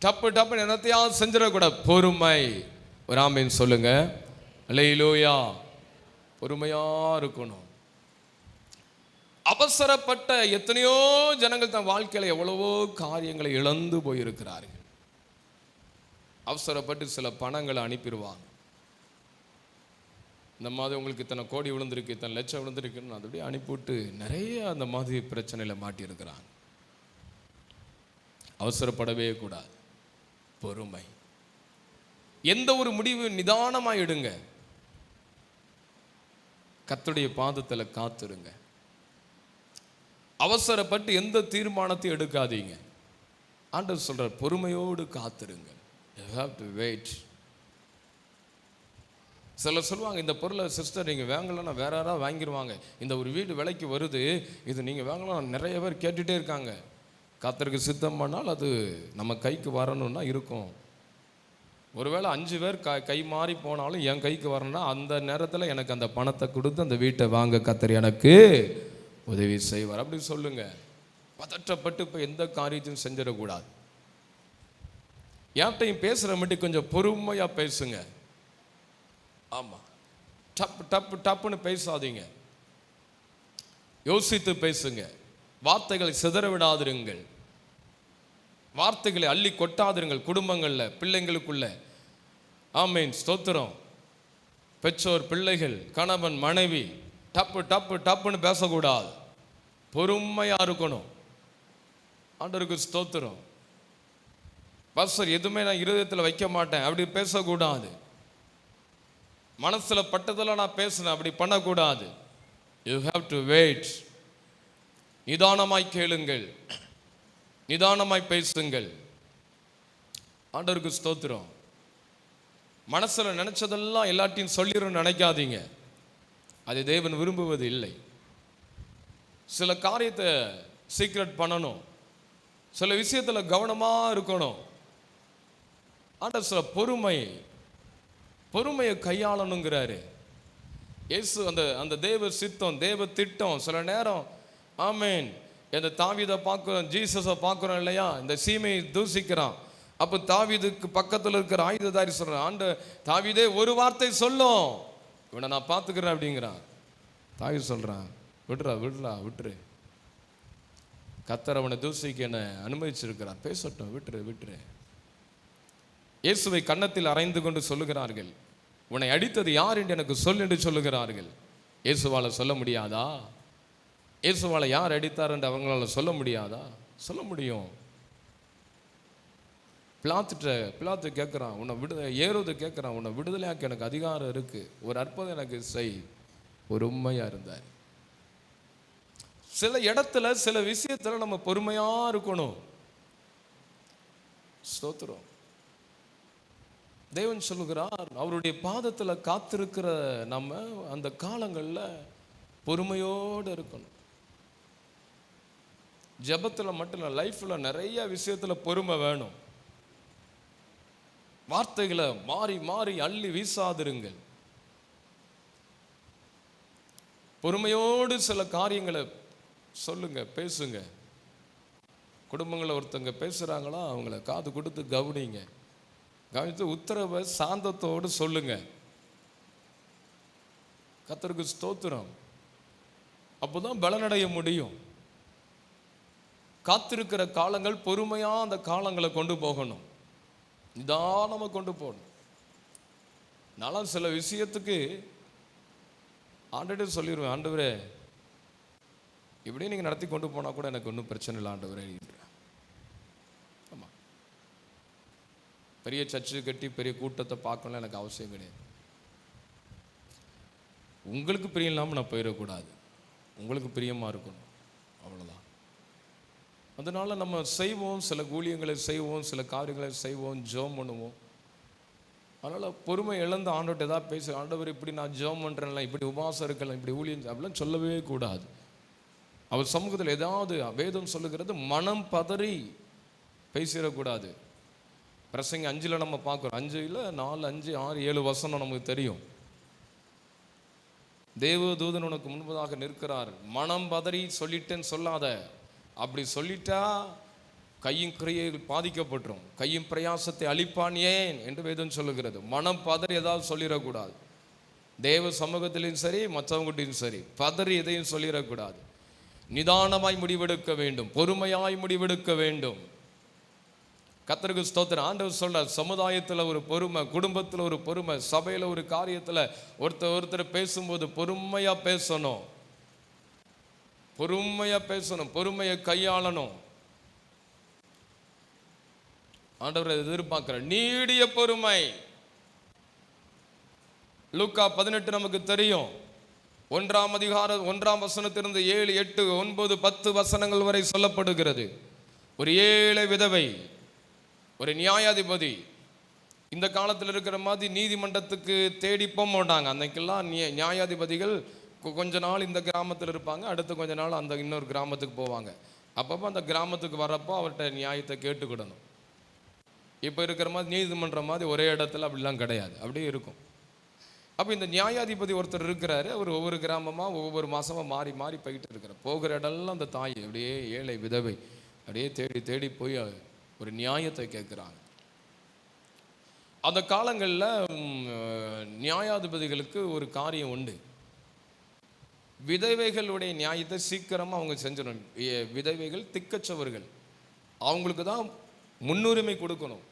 டப்பு டப்புன்னு என்னத்தையாவது செஞ்சிடக்கூடாது. பொறுமை. ஒரு ஆமீன் சொல்லுங்க. அல்லேலூயா. பொறுமையாக இருக்கணும். அவசரப்பட்ட எத்தனையோ ஜனங்கள் தன் வாழ்க்கையில் எவ்வளவோ காரியங்களை இழந்து போயிருக்கிறார்கள். அவசரப்பட்டு சில பணங்களை அனுப்பிடுவாங்க. இந்த மாதிரி உங்களுக்கு இத்தனை கோடி விழுந்திருக்கு, இத்தனை லட்சம் விழுந்திருக்குன்னு அதை அப்படியே அனுப்பிவிட்டு நிறைய அந்த மாதிரி பிரச்சனையில் மாட்டியிருக்கிறாங்க. அவசரப்படவே கூடாது. பொறுமை. எந்த ஒரு முடிவு நிதானமாக எடுங்க. கர்த்தருடைய பாதத்தில் காத்துருங்க. அவசரப்பட்டு எந்த தீர்மானத்தையும் எடுக்காதீங்க. ஆண்டவர் சொல்றார், பொறுமையோடு காத்திருங்க. You have to wait. சிலர் சொல்லுவாங்க, இந்த பொருளை சிஸ்டர் நீங்கள் வாங்கலன்னா வேற யாராவது வாங்கிடுவாங்க, இந்த ஒரு வீடு விலைக்கு வருது, இது நீங்கள் வாங்கலாம். நிறைய பேர் கேட்டுகிட்டே இருக்காங்க. கர்த்தருக்கு சித்தம் பண்ணால் அது நம்ம கைக்கு வரணும்னா இருக்கும். ஒருவேளை 5 பேர் கை மாறி போனாலும் என் கைக்கு வரணும்னா அந்த நேரத்தில் எனக்கு அந்த பணத்தை கொடுத்து அந்த வீட்டை வாங்க கர்த்தர் எனக்கு உதவி செய்வார். அப்படி சொல்லுங்க. பதற்றப்பட்டு இப்போ எந்த காரியத்தையும் செஞ்சிடக்கூடாது. யார்கிட்டையும் பேசுகிற மட்டும் கொஞ்சம் பொறுமையாக பேசுங்க. ஆமாம், டப்பு டப்பு டப்புன்னு பேசாதீங்க. யோசித்து பேசுங்க. வார்த்தைகளை சிதற விடாதிருங்கள். வார்த்தைகளை அள்ளி கொட்டாதிருங்கள். குடும்பங்களில், பிள்ளைங்களுக்குள்ள. ஆமீன், ஸ்தோத்திரம். பெற்றோர், பிள்ளைகள், கணவன், மனைவி டப்பு டப்பு டப்புன்னு பேசக்கூடாது. பொறுமையாக இருக்கணும். ஆண்டவருக்கு ஸ்தோத்திரம். பாஸ்டர் எதுவுமே நான் இருதயத்தில் வைக்க மாட்டேன் அப்படி பேசக்கூடாது. மனசில் பட்டதெல்லாம் நான் பேசுனேன் அப்படி பண்ணக்கூடாது. You have to wait. நிதானமாய் கேளுங்கள், நிதானமாய் பேசுங்கள். ஆண்டவருக்கு ஸ்தோத்திரம். மனசில் நினைச்சதெல்லாம் எல்லாத்தையும் சொல்லிடும் நினைக்காதீங்க. அதை தேவன் விரும்புவது இல்லை. சில காரியத்தை சீக்ரெட் பண்ணணும், சில விஷயத்தில் கவனமாக இருக்கணும். ஆண்டவர் சில பொறுமையை கையாளணுங்கிறாரு. இயேசு அந்த தேவ சித்தம், தேவ திட்டம் சில நேரம். ஆமேன். இந்த தாவீதை பார்க்குறோம், ஜீசஸை பார்க்குறோம் இல்லையா? இந்த சீமையை தூசிக்கிறான். அப்போ தாவீதுக்கு பக்கத்தில் இருக்கிற ஆயுததாரி சொல்கிறான், ஆண்டு தாவீதே ஒரு வார்த்தை சொல்லும், இவனை நான் பார்த்துக்கிறேன் அப்படிங்கிறான். தாவீது சொல்கிறான், விட்டுரு. கர்த்தர் அவனை தூசிக்கு என்னை அனுமதிச்சிருக்கிறார், பேசட்டும், விட்டுரு. இயேசுவை கன்னத்தில் அறைந்து கொண்டு சொல்லுகிறார்கள், உன்னை அடித்தது யார் என்று எனக்கு சொல் என்று சொல்லுகிறார்கள். இயேசுவால் சொல்ல முடியாதா? இயேசுவால் யார் அடித்தார் என்று அவங்களால சொல்ல முடியாதா? சொல்ல முடியும். பிலாத்து கேட்குறான், ஏரோது கேட்குறான், உன்னை விடுதலையாக்க எனக்கு அதிகாரம் இருக்கு, ஒரு அற்புதம் எனக்கு செய். ஒரு உண்மையாக இருந்தார். சில இடத்துல சில விஷயத்துல நம்ம பொறுமையாக இருக்கணும். ஸ்தோத்திரம். தேவன் சொல்லுகிறார், அவருடைய பாதத்தில் காத்திருக்கிற நம்ம அந்த காலங்களில் பொறுமையோடு இருக்கணும். ஜெபத்தில் மட்டும் இல்லை, லைஃப்பில் நிறைய விஷயத்தில் பொறுமை வேணும். வார்த்தைகளை மாறி மாறி அள்ளி வீசாதிருங்கள். பொறுமையோடு சில காரியங்களை சொல்லுங்க, பேசுங்க. குடும்பங்களில் ஒருத்தங்க பேசுகிறாங்களா, அவங்கள காது கொடுத்து கவனிங்க. கவனித்து உத்தரவை சாந்தத்தோடு சொல்லுங்க. கர்த்தருக்கு ஸ்தோத்திரம். அப்போதான் பலனடைய முடியும். காத்திருக்கிற காலங்கள் பொறுமையாக அந்த காலங்களை கொண்டு போகணும், நிதானமாக கொண்டு போகணும். நான் சில விஷயத்துக்கு ஆண்டவரே சொல்லிடுவேன், ஆண்டவரே இப்படியே நீங்கள் நடத்தி கொண்டு போனால் கூட எனக்கு ஒன்றும் பிரச்சனை இல்லை ஆண்டவரே. ஆமாம், இப்போ பெரிய சர்ச்சு கட்டி பெரிய கூட்டத்தை பார்க்கணும் எனக்கு அவசியம் கிடையாது. உங்களுக்கு பிரியம் இல்லாமல் நான் போயிடக்கூடாது, உங்களுக்கு பிரியமாக இருக்கணும், அவ்வளோதான். அதனால் நம்ம செய்வோம், சில ஊழியங்களை செய்வோம், சில காரியங்களை செய்வோம், ஜெபம் பண்ணுவோம். அதனால் பொறுமை இழந்து ஆண்டவர்கிட்ட ஏதாவது பேச, ஆண்டவர் இப்படி நான் ஜெபம் பண்ணுறேன்ல, இப்படி உபவாசம் இருக்கலாம், இப்படி ஊழியம் அப்படிலாம் சொல்லவே கூடாது. அவர் சமூகத்தில் ஏதாவது வேதம் சொல்லுகிறது மனம் பதறி பேசிடக்கூடாது. பிரசங்க 5 நம்ம பார்க்குறோம், 5 இல்லை 4, 5, 6, 7 வசனம் நமக்கு தெரியும். தேவதூதன் உனக்கு முன்பதாக நிற்கிறார், மனம் பதறி சொல்லிட்டேன்னு சொல்லாத, அப்படி சொல்லிட்டா கையின் கிரியைகள் பாதிக்கப்பட்டுரும், கையின் பிரயாசத்தை அழிப்பான் ஏன் என்று வேதம் சொல்லுகிறது. மனம் பதறி ஏதாவது சொல்லிடக்கூடாது. தேவ சமூகத்திலையும் சரி மற்றவங்ககிட்டையும் சரி பதறி எதையும் சொல்லிடக்கூடாது. நிதானமாய் முடிவெடுக்க வேண்டும், பொறுமையாய் முடிவெடுக்க வேண்டும். கர்த்தருக்கு ஸ்தோத்திரம். ஆண்டவர் சொல்றார், சமுதாயத்தில் ஒரு பொறுமை, குடும்பத்தில் ஒரு பொறுமை, சபையில் ஒரு காரியத்தில் ஒருத்தர் பேசும்போது பொறுமையா பேசணும், பொறுமையா பேசணும், பொறுமையை கையாளணும். ஆண்டவர் எதிர்பார்க்கிற நீடிய பொறுமை. லூக்கா 18 நமக்கு தெரியும், 1ஆம் அதிகாரம் 1ஆம் வசனத்திலிருந்து 7, 8, 9, 10 வசனங்கள் வரை சொல்லப்படுகிறது. ஒரு ஏழை விதவை, ஒரு நியாயாதிபதி. இந்த காலத்தில் இருக்கிற மாதிரி நீதிமன்றத்துக்கு தேடி போக மாட்டாங்க. அன்னைக்கெல்லாம் நியாயாதிபதிகள் கொஞ்ச நாள் இந்த கிராமத்தில் இருப்பாங்க, அடுத்து கொஞ்ச நாள் அந்த இன்னொரு கிராமத்துக்கு போவாங்க. அப்பப்போ அந்த கிராமத்துக்கு வரப்போ அவர்கிட்ட நியாயத்தை கேட்டுக்கிடணும். இப்போ இருக்கிற மாதிரி நீதிமன்றம் மாதிரி ஒரே இடத்துல அப்படிலாம் கிடையாது, அப்படியே இருக்கும். அப்போ இந்த நியாயாதிபதி ஒருத்தர் இருக்கிறாரு, அவர் ஒவ்வொரு கிராமமாக ஒவ்வொரு மாதமாக மாறி மாறி போய்கிட்டு இருக்கிறார். போகிற இடம்லாம் அந்த தாய் அப்படியே ஏழை விதவை அப்படியே தேடி தேடி போய் ஒரு நியாயத்தை கேட்குறாங்க. அந்த காலங்களில் நியாயாதிபதிகளுக்கு ஒரு காரியம் உண்டு, விதவைகளுடைய நியாயத்தை சீக்கிரமாக அவங்க செஞ்சிடணும். விதவைகள் திக்கச்சவர்கள், அவங்களுக்கு தான் முன்னுரிமை கொடுக்கணும்,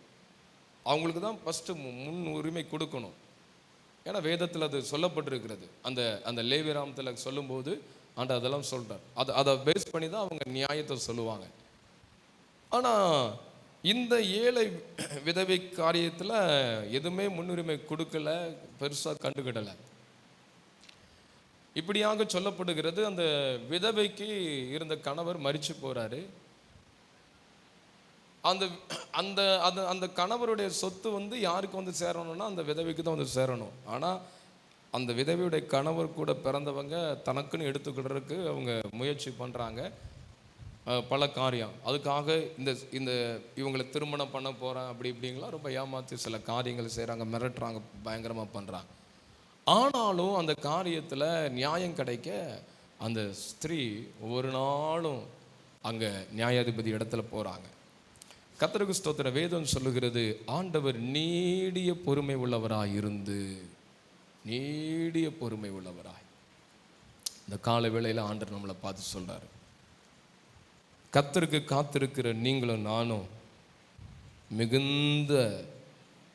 அவங்களுக்கு தான் ஃபஸ்ட்டு முன்னுரிமை கொடுக்கணும். ஏன்னா வேதத்தில் அது சொல்லப்பட்டிருக்கிறது. அந்த அந்த லேவியராமத்தில் சொல்லும்போது ஆண்டவர் அதெல்லாம் சொல்கிறார். அதை பேஸ் பண்ணி தான் அவங்க நியாயத்தை சொல்லுவாங்க. ஆனால் இந்த ஏழை விதவை காரியத்தில் எதுவுமே முன்னுரிமை கொடுக்கல, பெருசாக கண்டுக்கிடலை. இப்படியாக சொல்லப்படுகிறது. அந்த விதவைக்கு இருந்த கணவர் மரிச்சு போகிறாரு. அந்த அந்த அந்த அந்த கணவருடைய சொத்து யாருக்கு சேரணும்னா அந்த விதவைக்கு தான் சேரணும். ஆனால் அந்த விதவையுடைய கணவர் கூட பிறந்தவங்க தனக்குன்னு எடுத்துக்கிடுறதுக்கு அவங்க முயற்சி பண்ணுறாங்க, பல காரியம். அதுக்காக இந்த இவங்களை திருமணம் பண்ண போகிறேன் அப்படி இப்படிங்களாம் ரொம்ப ஏமாற்றி சில காரியங்கள் செய்கிறாங்க, மிரட்டுறாங்க, பயங்கரமாக பண்ணுறாங்க. ஆனாலும் அந்த காரியத்தில் நியாயம் கிடைக்க அந்த ஸ்திரீ ஒவ்வொரு நாளும் அங்கே நியாயாதிபதி இடத்துல போகிறாங்க. கர்த்தருக்கு ஸ்தோத்திரம். வேதம் சொல்லுகிறது, ஆண்டவர் நீடிய பொறுமை உள்ளவராய் இருந்து, நீடிய பொறுமை உள்ளவராய். இந்த கால வேளையில் ஆண்டவர் நம்மளை பார்த்து சொல்றாரு, கர்த்தருக்கு காத்திருக்கிற நீங்களும் நானும் மிகுந்த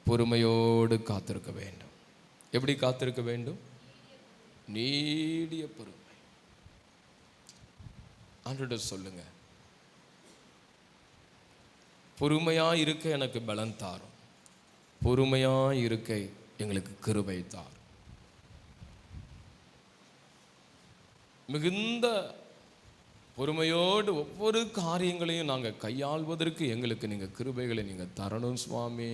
பொறுமையோடு காத்திருக்க வேண்டும். எப்படி காத்திருக்க வேண்டும்? நீடிய பொறுமை. ஆண்டவரிடம் சொல்லுங்க, பொறுமையா இருக்க எனக்கு பலன் தாரும், பொறுமையா இருக்க எங்களுக்கு கிருபை தாரும். மிகுந்த பொறுமையோடு ஒவ்வொரு காரியங்களையும் நாங்கள் கையாள்வதற்கு எங்களுக்கு நீங்கள் கிருபைகளை நீங்கள் தரணும் சுவாமி,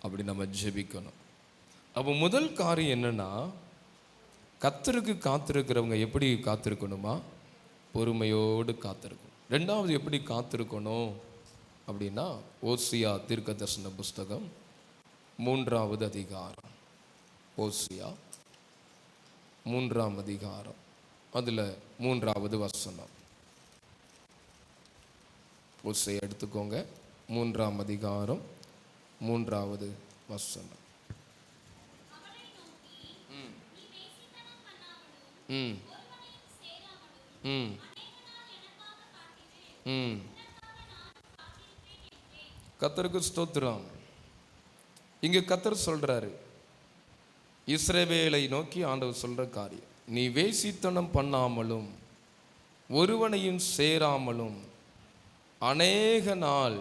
அப்படி நம்ம ஜெபிக்கணும். அப்போ முதல் காரியம் என்னன்னா, கர்த்தருக்கு காத்திருக்கிறவங்க எப்படி காத்திருக்கணுமா? பொறுமையோடு காத்திருக்கணும். ரெண்டாவது எப்படி காத்திருக்கணும் அப்படின்னா, ஓசியா தீர்க்க தரிசன புஸ்தகம் 3ஆவது அதிகாரம். ஓசியா 3ஆம் அதிகாரம், அதில் 3ஆவது வசனம். ஓசியா எடுத்துக்கோங்க, 3ஆம் அதிகாரம் 3ஆவது வசனம். ம் ம் ம் கர்த்தருக்கு ஸ்தோத்திரம். இங்கே கர்த்தர் சொல்றாரு, இஸ்ரவேலை நோக்கி ஆண்டவர் சொல்ற காரியம், நீ வேசித்தனம் பண்ணாமலும் ஒருவனையும் சேராமலும் அநேக நாள்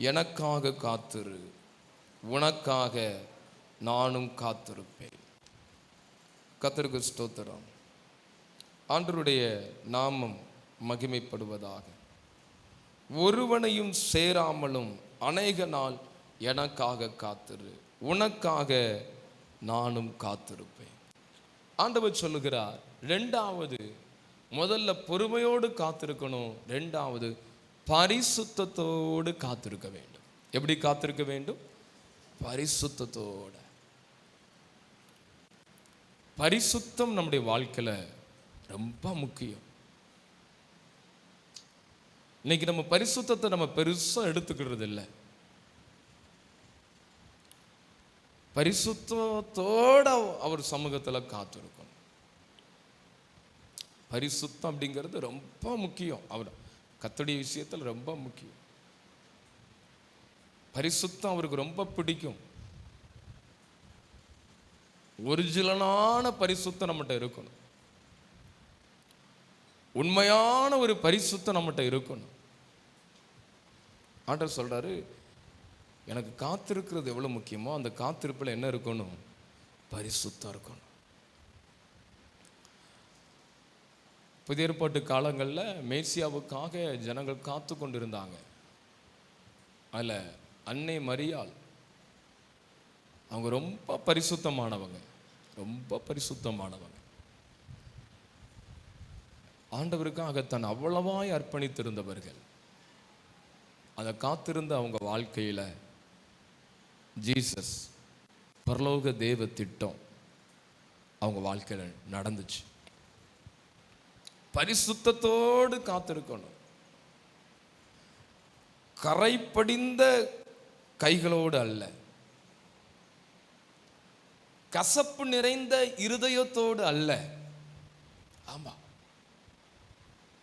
எனக்காக காத்திரு, உனக்காக நானும் காத்திருப்பேன். கர்த்தருக்கு ஸ்தோத்திரம். ஆண்டவருடைய நாமம் மகிமைப்படுவதாக. ஒருவனையும் சேராமலும் அநேக நாள் எனக்காக காத்திரு, உனக்காக நானும் காத்திருப்பேன். ஆண்டவர் சொல்லுகிறார், ரெண்டாவது, முதல்ல பொறுமையோடு காத்திருக்கணும், ரெண்டாவது பரிசுத்தத்தோடு காத்திருக்க வேண்டும். எப்படி காத்திருக்க வேண்டும்? பரிசுத்தத்தோட. பரிசுத்தம் நம்முடைய வாழ்க்கையில ரொம்ப முக்கியம். இன்னைக்கு நம்ம பரிசுத்தத்தை நம்ம பெருசா எடுத்துக்கிறது இல்லை. பரிசுத்தத்தோட அவர் சமூகத்தில் காத்திருக்கணும். பரிசுத்தம் அப்படிங்கிறது ரொம்ப முக்கியம். அவர் கர்த்தருடைய விஷயத்தில் ரொம்ப முக்கியம். பரிசுத்தம் அவருக்கு ரொம்ப பிடிக்கும். ஒரிஜினலான பரிசுத்தம் நம்மகிட்ட இருக்கணும். உண்மையான ஒரு பரிசுத்தம் நம்மகிட்ட இருக்கணும். ஆண்டவர் சொல்றாரு, எனக்கு காத்திருக்கிறது எவ்வளவு முக்கியமோ அந்த காத்திருப்பில் என்ன இருக்கணும்? பரிசுத்தம் இருக்கணும். புதிய ஏற்பாட்டு காலங்களில் மேசியாவுக்காக ஜனங்கள் காத்து கொண்டிருந்தாங்க. அதில் அன்னை மரியாள், அவங்க ரொம்ப பரிசுத்தமானவங்க, ரொம்ப பரிசுத்தமானவங்க. ஆண்டவருக்காக தன் அவ்வளவாய் அர்ப்பணித்திருந்தவர்கள். அதை காத்திருந்த அவங்க வாழ்க்கையில் ஜீசஸ் பரலோக தேவ திட்டம் அவங்க வாழ்க்கையில் நடந்துச்சு. பரிசுத்தத்தோடு காத்திருக்கணும். கரைப்படிந்த கைகளோடு அல்ல, கசப்பு நிறைந்த இருதயத்தோடு அல்ல. ஆமா,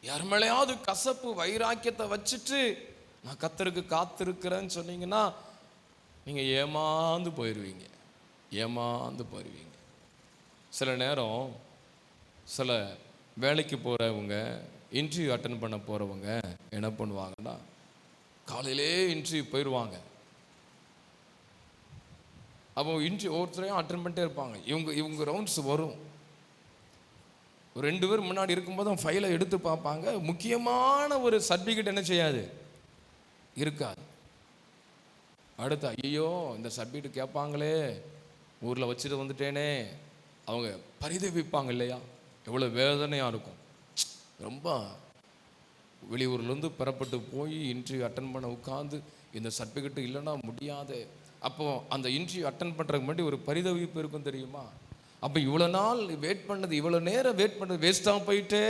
யார் மேலேயாவது கசப்பு வைராக்கியத்தை வச்சுட்டு நான் கர்த்தருக்கு காத்திருக்கிறேன்னு சொன்னீங்கன்னா நீங்க ஏமாந்து போயிடுவீங்க, ஏமாந்து போயிடுவீங்க. சில நேரம் சில வேலைக்கு போகிறவங்க, இன்டர்வியூ அட்டன் பண்ண போகிறவங்க என்ன பண்ணுவாங்கன்னா, காலையிலே இன்டர்வியூ போயிடுவாங்க. அப்போ இன்டர்வியூ ஒவ்வொருத்தரையும் அட்டன் பண்ணிட்டே இருப்பாங்க. இவங்க ரவுண்ட்ஸ் வரும். ஒரு 2 பேர் முன்னாடி இருக்கும்போது அவங்க ஃபைலை எடுத்து பார்ப்பாங்க. முக்கியமான ஒரு சர்டிஃபிகேட் என்ன செய்யாது, இருக்காது. அடுத்து ஐயோ இந்த சர்டிஃபிகேட் கேட்பாங்களே, ஊரில் வச்சுட்டு வந்துட்டேனே, அவங்க பரிதவிப்பாங்க இல்லையா? எவ்வளோ வேதனையாக இருக்கும். ரொம்ப வெளியூர்லேருந்து பெறப்பட்டு போய் இன்டர்வியூ அட்டன் பண்ண உட்காந்து இந்த சர்டிஃபிகேட் இல்லைன்னா முடியாது. அப்போது அந்த இன்டர்வியூ அட்டன் பண்ணுறதுக்கு முன்னாடி ஒரு பரிதவிப்பு இருக்கும் தெரியுமா? அப்போ இவ்வளோ நாள் வெயிட் பண்ணது, இவ்வளோ நேரம் வெயிட் பண்ணது வேஸ்ட்டாக போயிட்டே.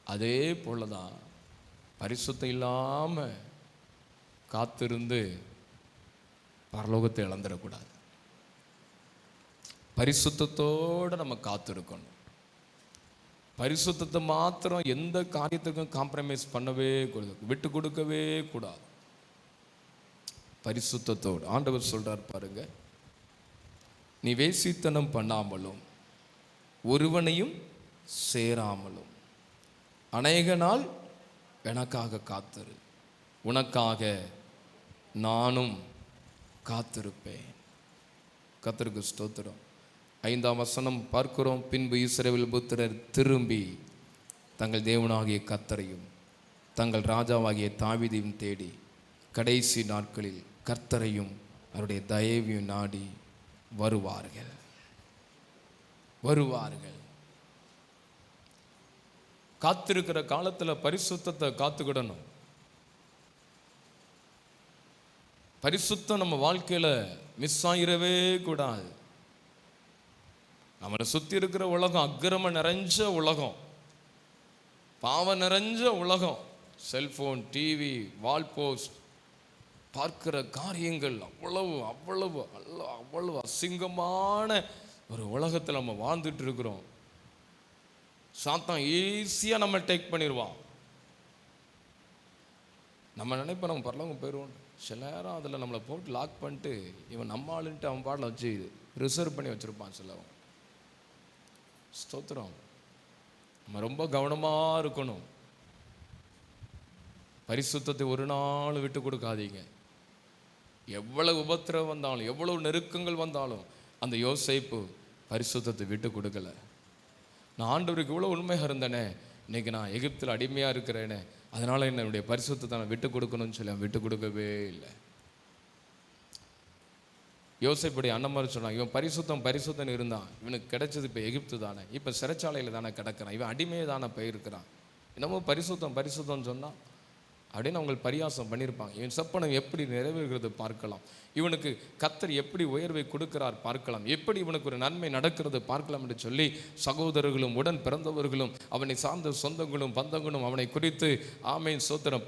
அதே போல தான் பரிசுத்தம் இல்லாமல் காத்திருந்து பரலோகத்தை இழந்துடக்கூடாது. பரிசுத்தத்தோடு நம்ம காத்திருக்கணும். பரிசுத்தத்தை மாத்திரம் எந்த காரியத்துக்கும் காம்ப்ரமைஸ் பண்ணவே கூடாது, விட்டு கொடுக்கவே கூடாது. பரிசுத்தத்தோடு ஆண்டவர் சொல்றார் பாருங்க, நீ வேசித்தனம் பண்ணாமலும் ஒருவனையும் சேராமலும் அநேக நாள் எனக்காக காத்திரு, உனக்காக நானும் காத்திருப்பேன். கர்த்தருக்கு ஸ்தோத்திரம். 5ஆம் வசனம் பார்க்கிறோம். பின்பு இஸ்ரவேல் புத்திரர் திரும்பி தங்கள் தேவனாகிய கர்த்தரையும் தங்கள் ராஜாவாகிய தாவீதையும் தேடி கடைசி நாட்களில் கர்த்தரையும் அவருடைய தயவையும் நாடி வருவார்கள். வருவார்கள். காத்திருக்கிற காலத்தில் பரிசுத்தத்தை காத்துக்கிடணும். பரிசுத்தம் நம்ம வாழ்க்கையில் மிஸ் ஆகிடவே கூடாது. நம்மளை சுற்றி இருக்கிற உலகம் அக்கிரம நிறைஞ்ச உலகம், பாவம் நிறைஞ்ச உலகம். செல்போன், டிவி, வால் போஸ்ட், பார்க்கிற காரியங்கள் அவ்வளவு அவ்வளவு அவ்வளவு அசிங்கமான ஒரு உலகத்தில் நம்ம வாழ்ந்துட்டு இருக்கிறோம். சாத்தான் ஈஸியாக நம்ம டேக் பண்ணிடுவான். நம்ம நினைப்போம் நம்ம பரலோகம் போயிடுவோம். சில நேரம் அதில் நம்மளை போட்டு லாக் பண்ணிட்டு இவன் நம்ம ஆளுன்ட்டு அவன் பாடல வச்சு ரிசர்வ் பண்ணி வச்சுருப்பான் சிலவன். ஸ்தோத்திரம். நம்ம ரொம்ப கவனமாக இருக்கணும். பரிசுத்தத்தை ஒரு நாள் விட்டு கொடுக்காதீங்க. எவ்வளவு உபத்திரவம் வந்தாலும், எவ்வளவு நெருக்கங்கள் வந்தாலும், அந்த யோசேப்பு பரிசுத்தத்தை விட்டு கொடுக்கல. நான் ஆண்டவருக்கு இவ்வளோ உண்மையாக இருந்தேனே, இன்னைக்கு நான் எகிப்தில் அடிமையாக இருக்கிறேனே, அதனால என்னுடைய பரிசுத்தத்தை நான் விட்டு கொடுக்கணும்னு சொல்லி அவன் விட்டு கொடுக்கவே இல்லை. யோசேப்புடைய அண்ணன் மாதிரி சொன்னான், இவன் பரிசுத்தம் இருந்தான், இவனுக்கு கிடைச்சது இப்போ எகிப்து தானே, இப்போ சிறைச்சாலையில் தானே கிடக்கிறான், இவன் அடிமையை தானே போயிருக்கிறான், என்னமோ பரிசுத்தம்னு சொன்னான் அப்படின்னு அவங்க பரியாசம் பண்ணியிருப்பாங்க. இவன் சொப்பனம் எப்படி நிறைவேறுகிறது பார்க்கலாம், இவனுக்கு கர்த்தர் எப்படி உயர்வை கொடுக்கிறார் பார்க்கலாம், எப்படி இவனுக்கு ஒரு நன்மை நடக்கிறது பார்க்கலாம் என்று சொல்லி சகோதரர்களும் உடன் பிறந்தவர்களும் அவனை சார்ந்த சொந்தங்களும் பந்தங்களும் அவனை குறித்து ஆமேன் சோத்திரம்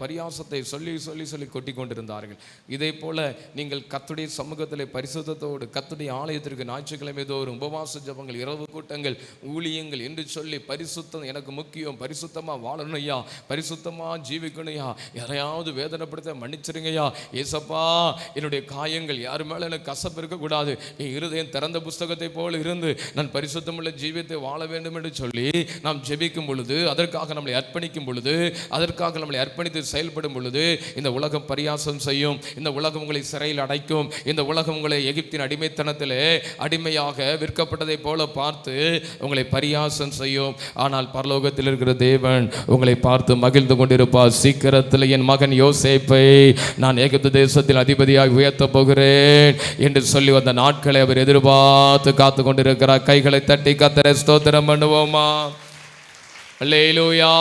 பரியாசத்தை சொல்லி சொல்லி சொல்லி கொட்டி கொண்டிருந்தார்கள். இதே போல நீங்கள் கர்த்தருடைய சமூகத்திலே பரிசுத்தத்தோடு கர்த்தருடைய ஆலயத்திற்கு ஞாயிற்றுக்கிழமை தோறும் உபவாச ஜெபங்கள், இரவு கூட்டங்கள், ஊழியங்கள் என்று சொல்லி பரிசுத்தம் எனக்கு முக்கியம், பரிசுத்தமாக வாழணும் ஐயா, பரிசுத்தமாக ஜீவிக்கணும்யா, யாரையாவது வேதனைப்படுத்த மன்னிச்சிருங்கய்யா ஏசப்பா, என்னுடைய காயங்கள் யாரு மேல எனக்கு கசப்பு இருக்கக்கூடாது, என் இருதயம் திறந்த புஸ்தகத்தை போல இருந்து நான் பரிசுத்தமுள்ள ஜீவியத்தை வாழ வேண்டும் என்று சொல்லி நாம் ஜெபிக்கும் பொழுது, அதற்காக நம்மளை அர்ப்பணிக்கும் பொழுது, அதற்காக நம்மளை அர்ப்பணித்து செயல்படும் பொழுது, இந்த உலகம் பரியாசம் செய்யும், இந்த உலகம் உங்களை சிறையில் அடைக்கும், இந்த உலகம் உங்களை எகிப்தின் அடிமைத்தனத்திலே அடிமையாக விற்கப்பட்டதை போல பார்த்து உங்களை பரியாசம் செய்யும். ஆனால் பரலோகத்தில் இருக்கிற தேவன் உங்களை பார்த்து மகிழ்ந்து கொண்டிருப்பார். சீக்கிரத்தில் என் மகன் யோசேப்பை நான் எகிப்து தேசத்தில் அதிபதியாக உயர்த்த போகிறேன் என்று சொல்லி வந்த நாட்களை அவர் எதிர்பார்த்து காத்து கொண்டிருக்கிறார். கைகளை தட்டி கர்த்தரை ஸ்தோத்திரம் பண்ணுவோமா? அல்லேலூயா,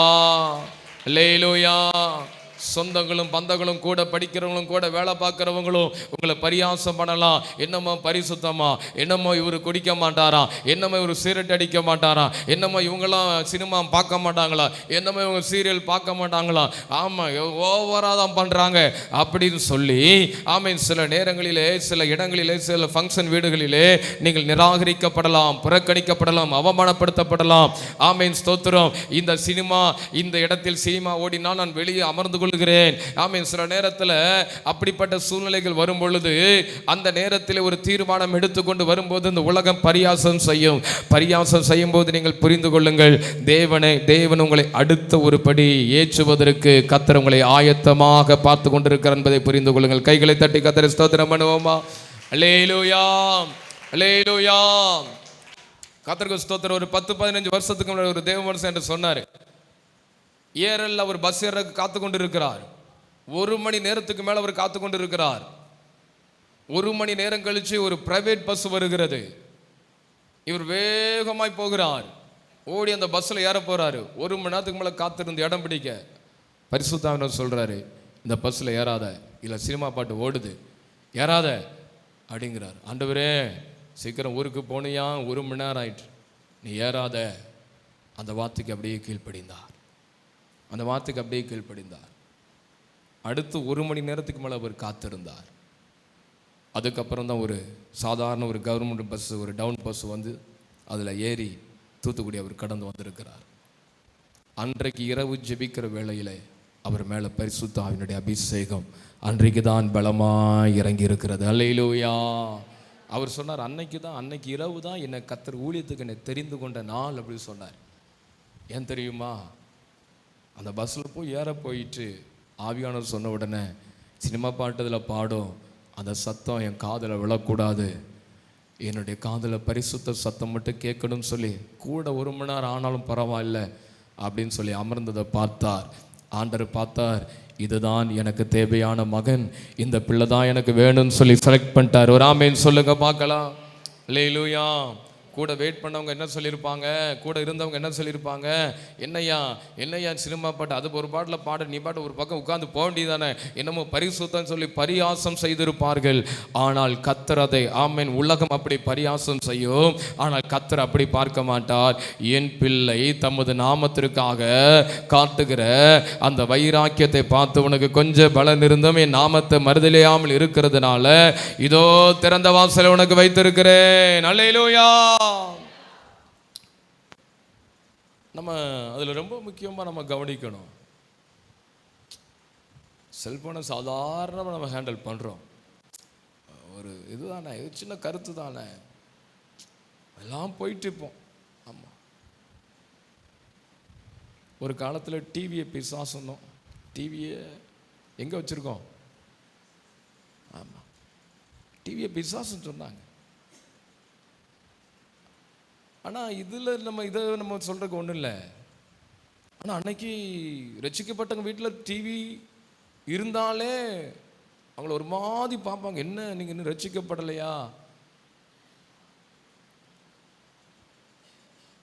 அல்லேலூயா. சொந்தங்களும் பந்தங்களும் கூட படிக்கிறவங்களும் கூட வேலை பார்க்குறவங்களும் உங்களை பரியாசம் பண்ணலாம். என்னமோ பரிசுத்தமா, என்னமோ இவர் குடிக்க மாட்டாரா, என்னமோ இவர் சீரட் அடிக்க மாட்டாரா, என்னமோ இவங்கெல்லாம் சினிமா பார்க்க மாட்டாங்களா, என்னமோ இவங்க சீரியல் பார்க்க மாட்டாங்களா, ஆமாம் ஓவராக தான் பண்ணுறாங்க அப்படின்னு சொல்லி ஆமாம் சில நேரங்களிலே சில இடங்களிலே சில ஃபங்க்ஷன் வீடுகளிலே நீங்கள் நிராகரிக்கப்படலாம், புறக்கணிக்கப்படலாம், அவமானப்படுத்தப்படலாம். ஆமேன் ஸ்தோத்திரம். இந்த சினிமா, இந்த இடத்தில் சினிமா ஓடினால் நான் வெளியே அமர்ந்து கொள்கிறேன். ஆமென். சில நேரத்தில் அப்படிப்பட்ட சூழ்நிலைகள் வரும் பொழுது அந்த நேரத்தில் ஒரு தீர்மானம் எடுத்துக்கொண்டு வரும்போது இந்த உலகம் பரியாசம் செய்யும் போது நீங்கள் புரிந்து கொள்ளுங்கள், தேவன் உங்களை அடுத்த ஒரு படி ஏற்றுவதற்கு கர்த்தர் உங்களை ஆயத்தமாக பார்த்து கொண்டிருக்கிறார் என்பதை புரிந்து கொள்ளுங்கள். கைகளை தட்டி கர்த்தரை ஸ்தோத்திரம் பண்ணுவோமா? அல்லேலூயா, அல்லேலூயா. கர்த்தருக்கு ஸ்தோத்திரம். ஒரு 10-15 வருஷத்துக்கு முன்னாடி ஒரு தேவ மனுஷன் என்று சொன்னார். ஏரல்ல அவர் பஸ் ஏறக்கு காத்து கொண்டு இருக்கிறார். 1 மணி நேரத்துக்கு மேல அவர் காத்து கொண்டு இருக்கிறார். 1 மணி நேரம் கழிச்சு ஒரு பிரைவேட் பஸ் வருகிறது. இவர் வேகமாய் போகிறார். ஓடி அந்த பஸ்ல ஏற போறாரு. 1 மணி நேரத்துக்கு மேல காத்திருந்து இடம் பிடிக்க பரிசுத்தாவினர் சொல்றாரு, இந்த பஸ்ல ஏறாத, இல்ல சினிமா பாட்டு ஓடுது, ஏறாத அப்படிங்கிறார். ஆண்டவரே சீக்கிரம் ஊருக்கு போனியா, 1 மணி நேரம் ஆயிட்டு, நீ ஏறாத. அந்த வார்த்தைக்கு அப்படியே கீழ்ப்படிந்தார். அடுத்து 1 மணி நேரத்துக்கு மேலே அவர் காத்திருந்தார். அதுக்கப்புறம் தான் ஒரு சாதாரண ஒரு கவர்மெண்ட் பஸ், ஒரு டவுன் பஸ் வந்து அதில் ஏறி தூத்துக்குடி அவர் கடந்து வந்திருக்கிறார். அன்றைக்கு இரவு ஜெபிக்கிற வேளையில் அவர் மேலே பரிசுத்த ஆவியினுடைய அபிஷேகம் அன்றைக்கு தான் பலமாக இறங்கி இருக்கிறது. அல்லேலூயா. அவர் சொன்னார், அன்னைக்கு இரவு தான் என்னை கர்த்தர் ஊழியத்துக்கு என்னை தெரிந்து கொண்ட நாள் அப்படின்னு சொன்னார். ஏன் தெரியுமா? அந்த பஸ்ஸில் போய் ஏற போயிட்டு ஆவியானவர் சொன்ன உடனே சினிமா பாட்டதில் பாடும் அந்த சத்தம் என் காதில் விழக்கூடாது, என்னுடைய காதில் பரிசுத்த சத்தம் மட்டும் கேட்கணும்னு சொல்லி கூட 1 மணி நேரம் ஆனாலும் பரவாயில்ல அப்படின்னு சொல்லி அமர்ந்ததை பார்த்தார். ஆண்டவர் பார்த்தார், இதுதான் எனக்கு தேவையான மகன், இந்த பிள்ளை தான் எனக்கு வேணும்னு சொல்லி செலக்ட் பண்ணிட்டார். ஒரு ஆமேன்னு சொல்லுங்க பார்க்கலாம். அல்லேலூயா. கூட வெயிட் பண்ணவங்க என்ன சொல்லியிருப்பாங்க, கூட இருந்தவங்க என்ன சொல்லியிருப்பாங்க, என்னையா சினிமா பாட்டு, அது ஒரு பாட்டில் பாட, நீ பாட்டு ஒரு பக்கம் உட்கார்ந்து போக வேண்டியதானே, என்னமோ பரிசுத்தம் சொல்லி பரியாசம் செய்திருப்பார்கள். ஆனால் கர்த்தர் அதை ஆமென், உலகம் அப்படி பரியாசம் செய்யும், ஆனால் கர்த்தர் அப்படி பார்க்க மாட்டார். என் பிள்ளை தமது நாமத்திற்காக காட்டுகிற அந்த வைராக்கியத்தை பார்த்து உனக்கு கொஞ்சம் பலன் இருந்தும் என் நாமத்தை மறுதலியாமல் இருக்கிறதுனால இதோ திறந்த வாசலை உனக்கு வைத்திருக்கிறேன். அல்லேலூயா. நம்ம அதில் ரொம்ப முக்கியமாக நம்ம கவனிக்கணும், செல்ஃபோனை சாதாரணமாக நம்ம ஹேண்டில் பண்ணுறோம். ஒரு இதுதானே, இது சின்ன கருத்து தானே, எல்லாம் போயிட்டு இருப்போம். ஆமாம். ஒரு காலத்தில் டிவியை பிசாசுனோம், டிவியை எங்கே வச்சுருக்கோம்? ஆமாம், டிவியை பிசாசுன்னு சொன்னாங்க. ஆனால் இதில் இதை நம்ம சொல்கிறதுக்கு ஒன்றும் இல்லை. ஆனால் அன்னைக்கு ரட்சிக்கப்பட்டவங்க வீட்டில் டிவி இருந்தாலே அவங்கள ஒரு மாதிரி பார்ப்பாங்க. என்ன நீங்கள் இன்னும் ரட்சிக்கப்படலையா?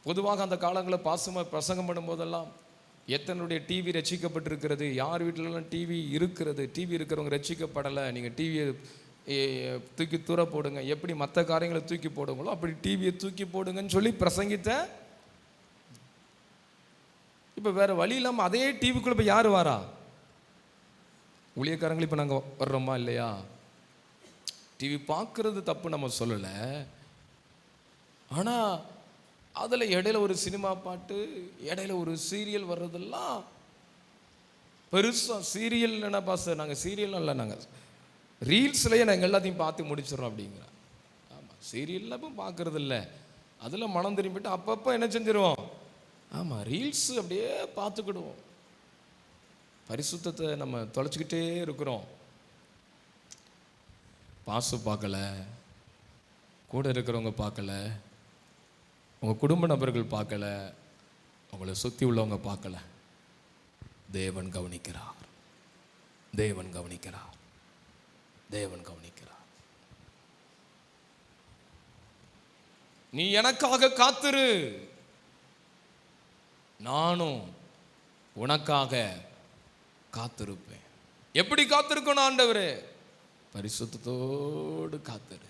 பொதுவாக அந்த காலங்களில் பாசமாக பிரசங்கம் பண்ணும்போதெல்லாம் எத்தனுடைய டிவி ரட்சிக்கப்பட்டிருக்கிறது, யார் வீட்டிலலாம் டிவி இருக்கிறது, டிவி இருக்கிறவங்க ரட்சிக்கப்படலை, நீங்கள் டிவியை தூக்கி தூர போடுங்க, எப்படி மற்ற காரியங்களை தூக்கி போடுங்களோ அப்படி டிவியை தூக்கி போடுங்கன்னு சொல்லி பிரசங்கித்தேன். இப்போ வேறு வழி இல்லாமல் அதே டிவிக்குள்ளே இப்போ யார் வாரா? ஊழியக்காரங்களும் இப்போ நாங்கள் வர்றோமா இல்லையா? டிவி பார்க்குறது தப்பு நம்ம சொல்லலை. ஆனால் அதில் இடையில ஒரு சினிமா பாட்டு, இடையில ஒரு சீரியல் வர்றதெல்லாம் பெருசாக. சீரியல் என்ன பாச, நாங்கள் சீரியல்லாம் இல்லை, நாங்கள் ரீல்ஸ்லேயே நாங்கள் எல்லாத்தையும் பார்த்து முடிச்சிடறோம் அப்படிங்கிற. ஆமாம், சீரியல்லாம் இப்போ பார்க்குறது இல்லை, அதில் மனம் திரும்பிட்டு அப்பப்போ என்ன செஞ்சிருவோம்? ஆமாம், ரீல்ஸ் அப்படியே பார்த்துக்கிடுவோம். பரிசுத்தத்தை நம்ம தொலைச்சிக்கிட்டே இருக்கிறோம். பாசு பார்க்கல, கூட இருக்கிறவங்க பார்க்கல, உங்கள் குடும்ப நபர்கள் பார்க்கல, உங்களை சுற்றி உள்ளவங்க பார்க்கல. தேவன் கவனிக்கிறார், தேவன் கவனிக்கிறார், தேவன் கவனிக்கிறார். நீ எனக்காக காத்திரு, நானும் உனக்காக காத்திருப்பேன். எப்படி காத்திருக்கணும் ஆண்டவரே? பரிசுத்தத்தோடு காத்திரு.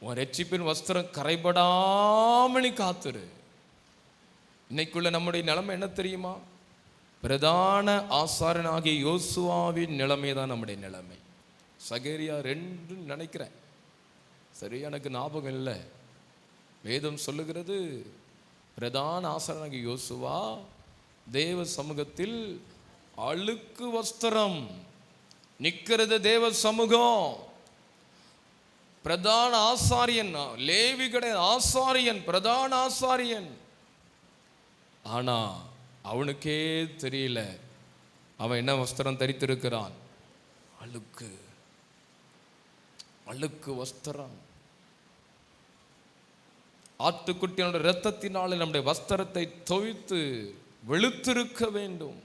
உன் ரட்சிப்பின் வஸ்திரம் கரைபடாமல் நீ காத்திரு. இன்னைக்குள்ள நம்முடைய நிலைமை என்ன தெரியுமா? பிரதான ஆசாரனாகிய யோசுவாவின் நிலைமை தான் நம்முடைய நிலைமை. சகரியா 2 நினைக்கிறேன், சரியா எனக்கு ஞாபகம் இல்லை. வேதம் சொல்லுகிறது, பிரதான ஆசாரனாகிய யோசுவா தேவ சமூகத்தில் அழுக்கு வஸ்திரம் நிற்கிறது. தேவ சமூகம், பிரதான ஆசாரியன், லேவி கிடையாது, ஆசாரியன், பிரதான ஆசாரியன். ஆனா அவனுக்கே தெரியல அவன் என்ன வஸ்திரம் தரித்திருக்கிறான். அழுக்கு, அழுக்கு வஸ்திரம். ஆட்டுக்குட்டியோட இரத்தத்தினால நம்முடைய வஸ்திரத்தை தோய்த்து வெளுத்திருக்க வேண்டும்.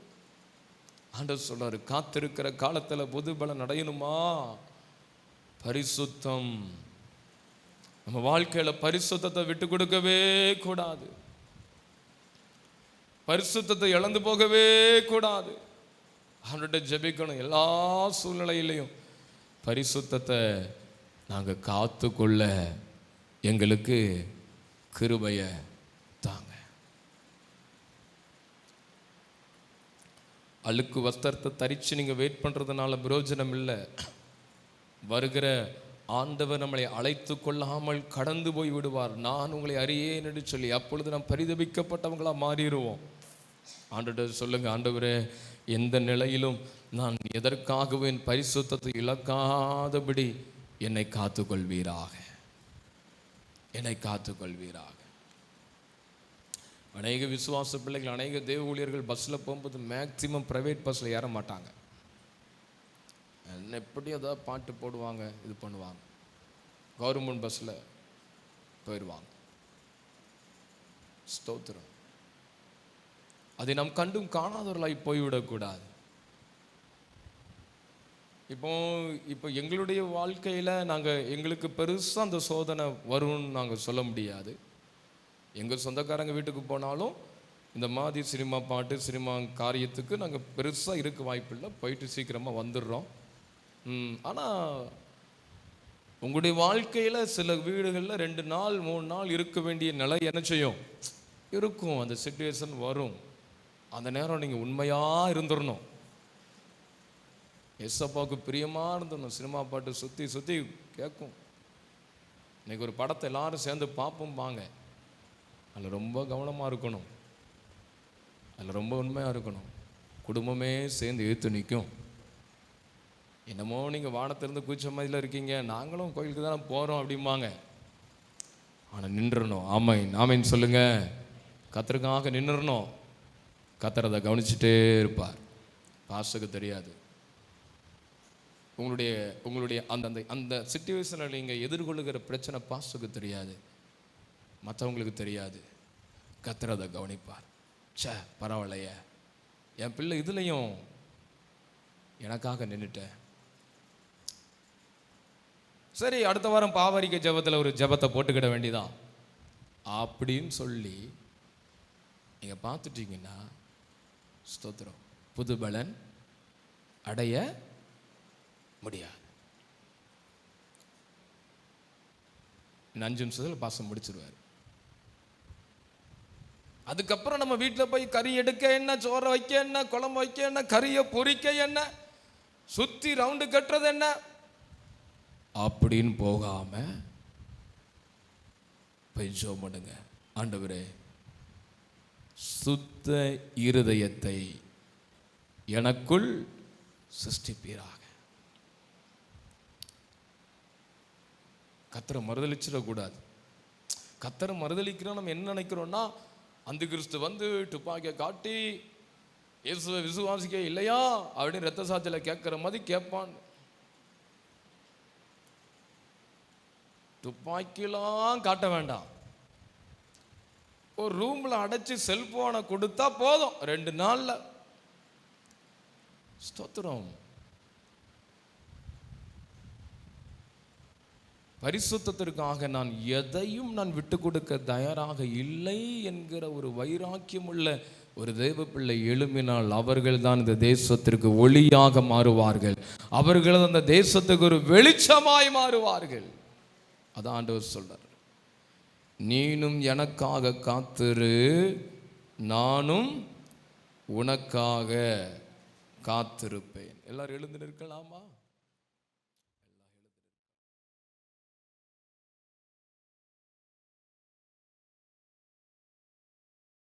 ஆண்டவர் சொல்றாரு, காத்திருக்கிற காலத்துல புது பலன் அடையணுமா? பரிசுத்தம். நம்ம வாழ்க்கையில பரிசுத்தத்தை விட்டு கொடுக்கவே கூடாது, பரிசுத்தத்தை இழந்து போகவே கூடாது. அவன்கிட்ட ஜெபிக்கணும் எல்லா சூழ்நிலையிலையும். பரிசுத்தத்தை நாங்கள் காத்துக்கொள்ள எங்களுக்கு கிருபைய தாங்க. அழுக்கு வஸ்திரத்தை தரிச்சு நீங்கள் வெயிட் பண்ணுறதுனால பிரயோஜனம் இல்லை. வருகிற ஆண்டவர் நம்மளை அழைத்து கொள்ளாமல் கடந்து போய் விடுவார். நான் உங்களை அறியேன் என்று சொல்லி அப்பொழுது நாம் பரிதபிக்கப்பட்டவங்களாக மாறிடுவோம். ஆண்டவர் சொல்லுங்க, ஆண்டவரே எந்த நிலையிலும் நான் எதற்காகவே என் பரிசுத்தத்தை இழக்காதபடி என்னை காத்துக்கொள்வீராக, என்னை காத்துக்கொள்வீராக. அநேக விசுவாச பிள்ளைகள், அநேக தேவ ஊழியர்கள் பஸ்ஸில் போகும்போது மேக்சிமம் ப்ரைவேட் பஸ்ஸில் ஏற மாட்டாங்க. என்ன எப்படி ஏதாவது பாட்டு போடுவாங்க, இது பண்ணுவாங்க. கவர்மெண்ட் பஸ்ஸில் போயிடுவாங்க. ஸ்தோத்திரம். அதை நாம் கண்டும் காணாதவர்களாய் போய்விடக்கூடாது. இப்போ எங்களுடைய வாழ்க்கையில் எங்களுக்கு பெருசாக அந்த சோதனை வரும்னு நாங்கள் சொல்ல முடியாது. எங்கள் சொந்தக்காரங்க வீட்டுக்கு போனாலும் இந்த மாதிரி சினிமா பாட்டு, சினிமா காரியத்துக்கு நாங்கள் பெருசாக இருக்க வாய்ப்பில்லை, போயிட்டு சீக்கிரமாக வந்துடுறோம். ஆனால் உங்களுடைய வாழ்க்கையில் சில வீடுகளில் 2 நாள் 3 நாள் இருக்க வேண்டிய நிலை என்ன செய்யும், இருக்கும். அந்த சிச்சுவேஷன் வரும். அந்த நேரம் நீங்கள் உண்மையாக இருந்துடணும். எஸ்அப்பாவுக்கு பிரியமாக இருந்துடணும். சினிமா பாட்டு சுற்றி சுற்றி கேட்கும். இன்னைக்கு ஒரு படத்தை எல்லாரும் சேர்ந்து பார்ப்போம் வாங்க, அதில் ரொம்ப கவனமாக இருக்கணும், அதில் ரொம்ப உண்மையாக இருக்கணும். குடும்பமே சேர்ந்து எழுத்து நிற்கும். என்னமோ நீங்கள் வானத்திலிருந்து கூச்ச மாதிரில இருக்கீங்க, நாங்களும் கோயிலுக்கு தானே போகிறோம் அப்படிம்பாங்க. ஆனால் நின்றுடணும். ஆமைன்னு சொல்லுங்க, கர்த்தருக்காக நின்றுடணும். கர்த்தர் அதை கவனிச்சுட்டே இருப்பார். பாஸ்டருக்கு தெரியாது. உங்களுடைய அந்த அந்த சிச்சுவேஷனில் நீங்கள் எதிர்கொள்ளுகிற பிரச்சனை பாஸ்டருக்கு தெரியாது, மற்றவங்களுக்கு தெரியாது. கர்த்தர் அதை கவனிப்பார். பரவாயில்லைய, என் பிள்ளை இதுலையும் எனக்காக நின்றுட்டேன். சரி, அடுத்த வாரம் பாவரிக்கை ஜெபத்தில் ஒரு ஜெபத்தை போட்டுக்கிட வேண்டிதான் அப்படின்னு சொல்லி நீங்கள் பார்த்துட்டீங்கன்னா ஸ்தோத்திரம், புது பலன் அடைய முடியாது. 5 நிமிஷத்தில் பாசம் முடிச்சிருவார். அதுக்கப்புறம் நம்ம வீட்டில் போய் கறி எடுக்க என்ன, சோறை வைக்க என்ன, குழம்பு வைக்க என்ன, கறியை பொரிக்க என்ன, சுற்றி ரவுண்டு கட்டுறது என்ன அப்படின்னு போகாம போய் ஜெபம் பண்ணுங்க. ஆண்டவரே, சுத்த இருதயத்தை எனக்குள் சிருஷ்டிப்பீராக. கர்த்தரை மறுதலிச்சிடக்கூடாது. கர்த்தரை மறுதலிக்கிறோம் நம்ம என்ன நினைக்கிறோம்னா, அந்த கிறிஸ்து வந்து துப்பாக்கியை காட்டி இயேசுவை விசுவாசிக்க இல்லையா அப்படின்னு ரத்த சாட்சியில் கேட்குற மாதிரி கேட்பான். துப்பாக்கிலாம் காட்ட வேண்டாம், ஒரு ரூமில் அடைச்சி செல்போனை கொடுத்தா போதும் 2 நாளில். ஸ்தோத்திரம். பரிசுத்தத்திற்காக நான் எதையும் விட்டு கொடுக்க தயாராக இல்லை என்கிற ஒரு வைராக்கியம் உள்ள ஒரு தேவ பிள்ளை எழும்பினால் அவர்கள் தான் இந்த தேசத்திற்கு ஒளியாக மாறுவார்கள். அவர்கள் அந்த தேசத்துக்கு ஒரு வெளிச்சமாய் மாறுவார்கள். அதான் ஆண்டவர் சொல்றார், நீனும் எனக்காக காத்திரு, நானும் உனக்காக காத்திருப்பேன். எல்லாரும் எழுந்து நிற்கலாமா?